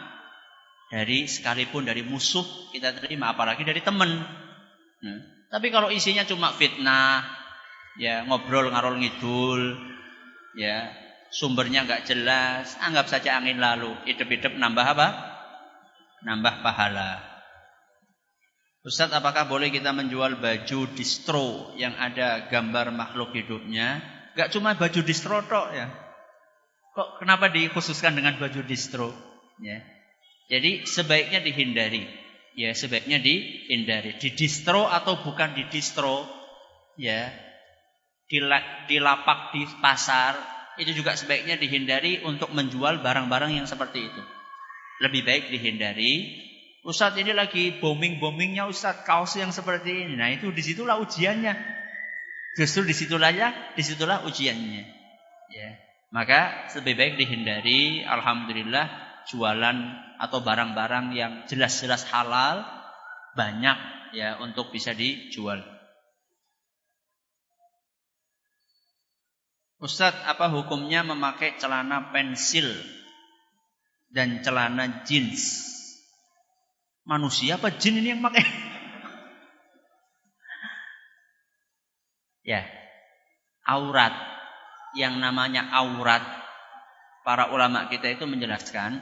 sekalipun dari musuh kita terima, apalagi dari teman. Tapi kalau isinya cuma fitnah, ya ngobrol ngarol ngidul, ya sumbernya nggak jelas, anggap saja angin lalu. Hidup-hidup nambah apa? Nambah pahala. Ustadz, apakah boleh kita menjual baju distro yang ada gambar makhluk hidupnya? Gak cuma baju distro tok ya. Kok kenapa dikhususkan dengan baju distro? Ya. Jadi sebaiknya dihindari. Ya, sebaiknya dihindari. Di distro atau bukan di distro, ya. Di lapak di pasar itu juga sebaiknya dihindari untuk menjual barang-barang yang seperti itu. Lebih baik dihindari. Ustadz, ini lagi booming-boomingnya Ustadz kaos yang seperti ini. Nah itu disitulah ujiannya. Justru disitulah ujiannya. Ya, maka lebih baik dihindari. Alhamdulillah jualan atau barang-barang yang jelas-jelas halal banyak ya untuk bisa dijual. Ustadz, apa hukumnya memakai celana pensil dan celana jeans? Manusia apa jin ini yang pakai? Ya, aurat. Yang namanya aurat, para ulama kita itu menjelaskan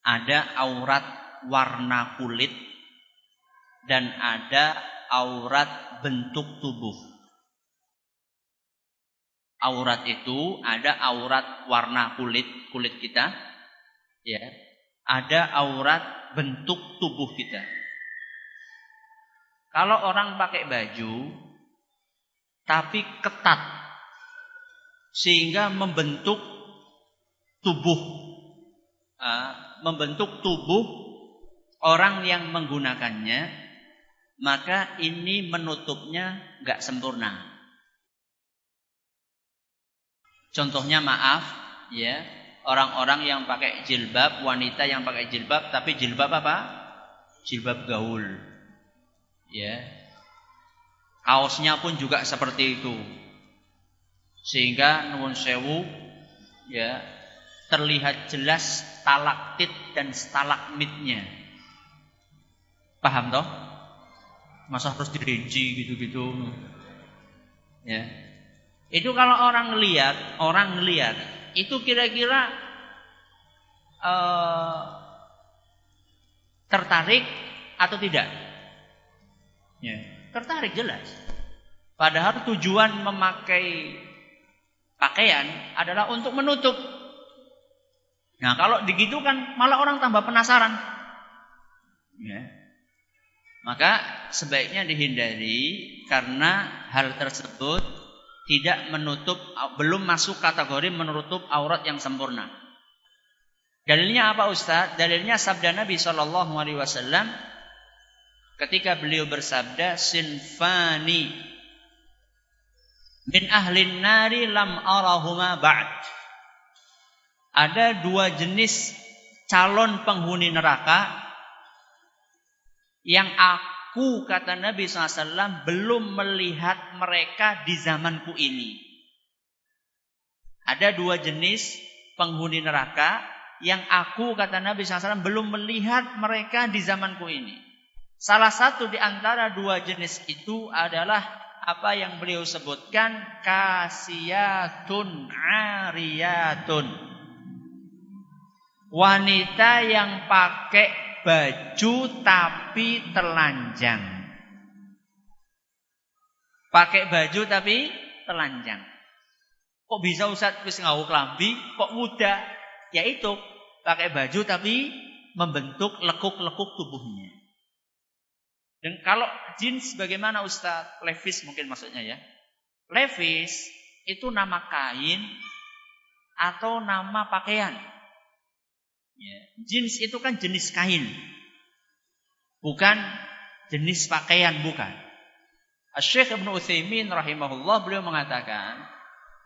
ada aurat warna kulit dan ada aurat bentuk tubuh. Aurat itu ada aurat warna kulit kita, ya. Ada aurat bentuk tubuh kita. Kalau orang pakai baju tapi ketat sehingga membentuk tubuh orang yang menggunakannya, maka ini menutupnya enggak sempurna. Contohnya maaf, ya, orang-orang yang pakai jilbab, wanita yang pakai jilbab, tapi jilbab apa? Jilbab gaul. Ya. Kaosnya pun juga seperti itu. Sehingga nuwun sewu, ya, terlihat jelas stalaktit dan stalagmitnya. Paham toh? Masa harus dirinci gitu-gitu. Ya. Itu kalau orang ngelihat, itu kira-kira tertarik atau tidak? Ya, tertarik jelas. Padahal tujuan memakai pakaian adalah untuk menutup. Nah, kalau begitu kan malah orang tambah penasaran. Ya. Maka sebaiknya dihindari karena hal tersebut tidak menutup, belum masuk kategori menutup aurat yang sempurna. Dalilnya apa Ustaz? Dalilnya sabda Nabi SAW ketika beliau bersabda, sinfani min ahlin nari lam arahuma ba'd. Ada dua jenis calon penghuni neraka yang aku, kata Nabi SAW, belum melihat mereka di zamanku ini. Ada dua jenis penghuni neraka yang aku, kata Nabi SAW, belum melihat mereka di zamanku ini. Salah satu di antara dua jenis itu adalah apa yang beliau sebutkan, kasiyatun ariyatun. Wanita yang pakai baju tapi telanjang. Pakai baju tapi telanjang. Kok bisa Ustaz wis nggawa klambi kok muda? Yaitu pakai baju tapi membentuk lekuk-lekuk tubuhnya. Dan kalau jeans bagaimana Ustaz? Levis mungkin maksudnya ya. Levis itu nama kain atau nama pakaian. Ya. Jeans itu kan jenis kain, bukan jenis pakaian, bukan. Syekh Ibnu Utsaimin rahimahullah beliau mengatakan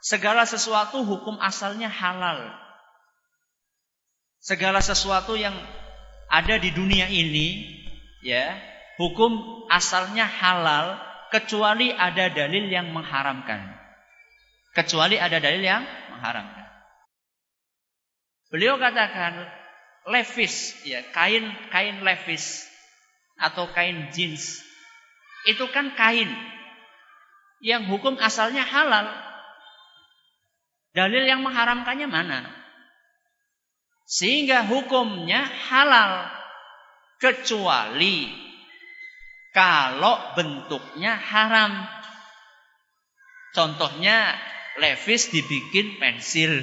segala sesuatu hukum asalnya halal. Segala sesuatu yang ada di dunia ini, ya, hukum asalnya halal kecuali ada dalil yang mengharamkan. Kecuali ada dalil yang mengharamkan. Beliau katakan levis, ya, kain levis atau kain jeans itu kan kain yang hukum asalnya halal. Dalil yang mengharamkannya mana? Sehingga hukumnya halal kecuali kalau bentuknya haram. Contohnya levis dibikin pensil,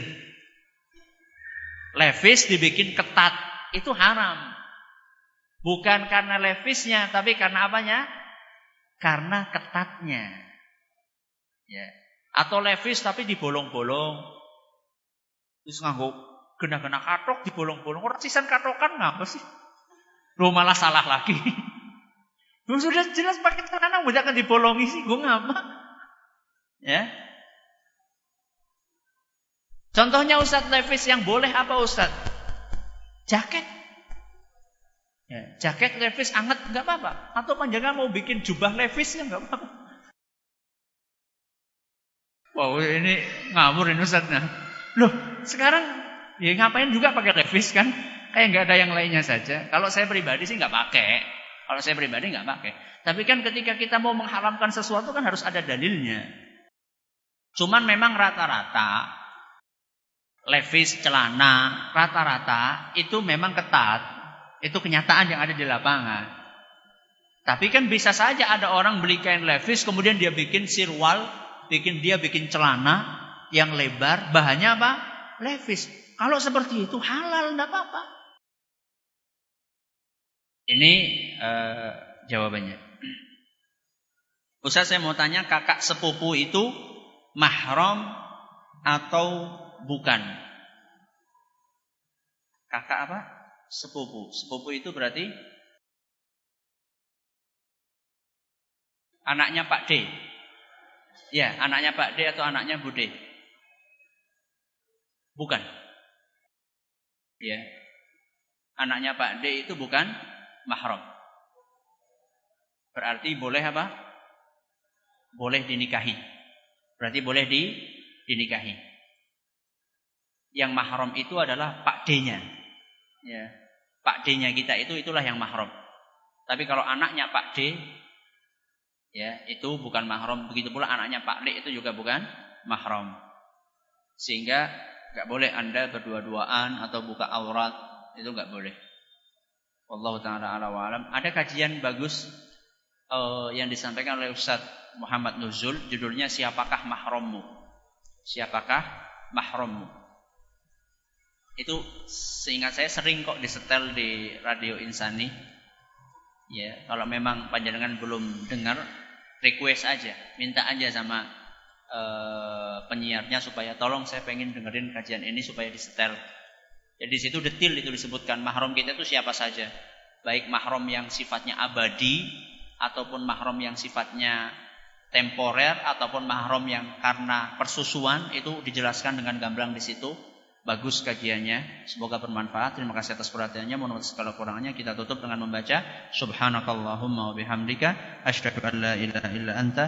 levis dibikin ketat, itu haram. Bukan karena levisnya, tapi karena apanya? Karena ketatnya. Ya. Atau levis tapi dibolong-bolong. Terus nganggo gena-gena katok dibolong-bolong. Orang sisan katokan ngapa sih? Loh malah salah lagi. Loh sudah jelas pakai celana udah kan dibolongi sih, gue ngapa? Ya. Contohnya Ustadz levis yang boleh apa Ustadz? Jaket. Ya, jaket levis anget nggak apa-apa. Atau panjangan mau bikin jubah levis ya nggak apa-apa. Wow, ini ngawur ini Ustadznya. Loh sekarang ya ngapain juga pakai levis kan? Kayak nggak ada yang lainnya saja. Kalau saya pribadi sih nggak pakai. Kalau saya pribadi nggak pakai. Tapi kan ketika kita mau mengharamkan sesuatu kan harus ada dalilnya. Cuman memang rata-rata levis, celana, rata-rata itu memang ketat. Itu kenyataan yang ada di lapangan. Tapi kan bisa saja ada orang beli kain levis, kemudian dia bikin sirwal, bikin celana yang lebar, bahannya apa? Levis. Kalau seperti itu halal, tidak apa-apa. Ini jawabannya. Ustaz saya mau tanya, kakak sepupu itu mahram atau bukan? Kakak apa? Sepupu. Sepupu itu berarti anaknya Pak D. Ya, anaknya Pak D atau anaknya Bu D. Bukan. Ya. Anaknya Pak D itu bukan mahram. Berarti boleh apa? Boleh dinikahi. Berarti boleh dinikahi. Yang mahram itu adalah Pak D-nya. Ya. Pak D-nya kita itulah yang mahram. Tapi kalau anaknya Pak D, ya, itu bukan mahram. Begitu pula anaknya Pak D itu juga bukan mahram. Sehingga enggak boleh Anda berdua-duaan atau buka aurat, itu enggak boleh. Wallahu taala ala wa alam. Ada kajian bagus yang disampaikan oleh Ustaz Muhammad Nuzul, judulnya Siapakah Mahrammu? Siapakah mahrammu? Itu seingat saya sering kok disetel di Radio Insani. Ya, kalau memang panjenengan belum dengar, request aja, minta aja sama penyiarnya supaya tolong saya pengen dengerin kajian ini supaya disetel. Jadi di situ detil itu disebutkan mahram kita itu siapa saja. Baik mahram yang sifatnya abadi ataupun mahram yang sifatnya temporer ataupun mahram yang karena persusuan, itu dijelaskan dengan gamblang di situ. Bagus kajiannya, semoga bermanfaat. Terima kasih atas perhatiannya. Mohon maaf segala kurangannya. Kita tutup dengan membaca Subhanakallahumma wa bihamdika asyhadu an la ilaha illa anta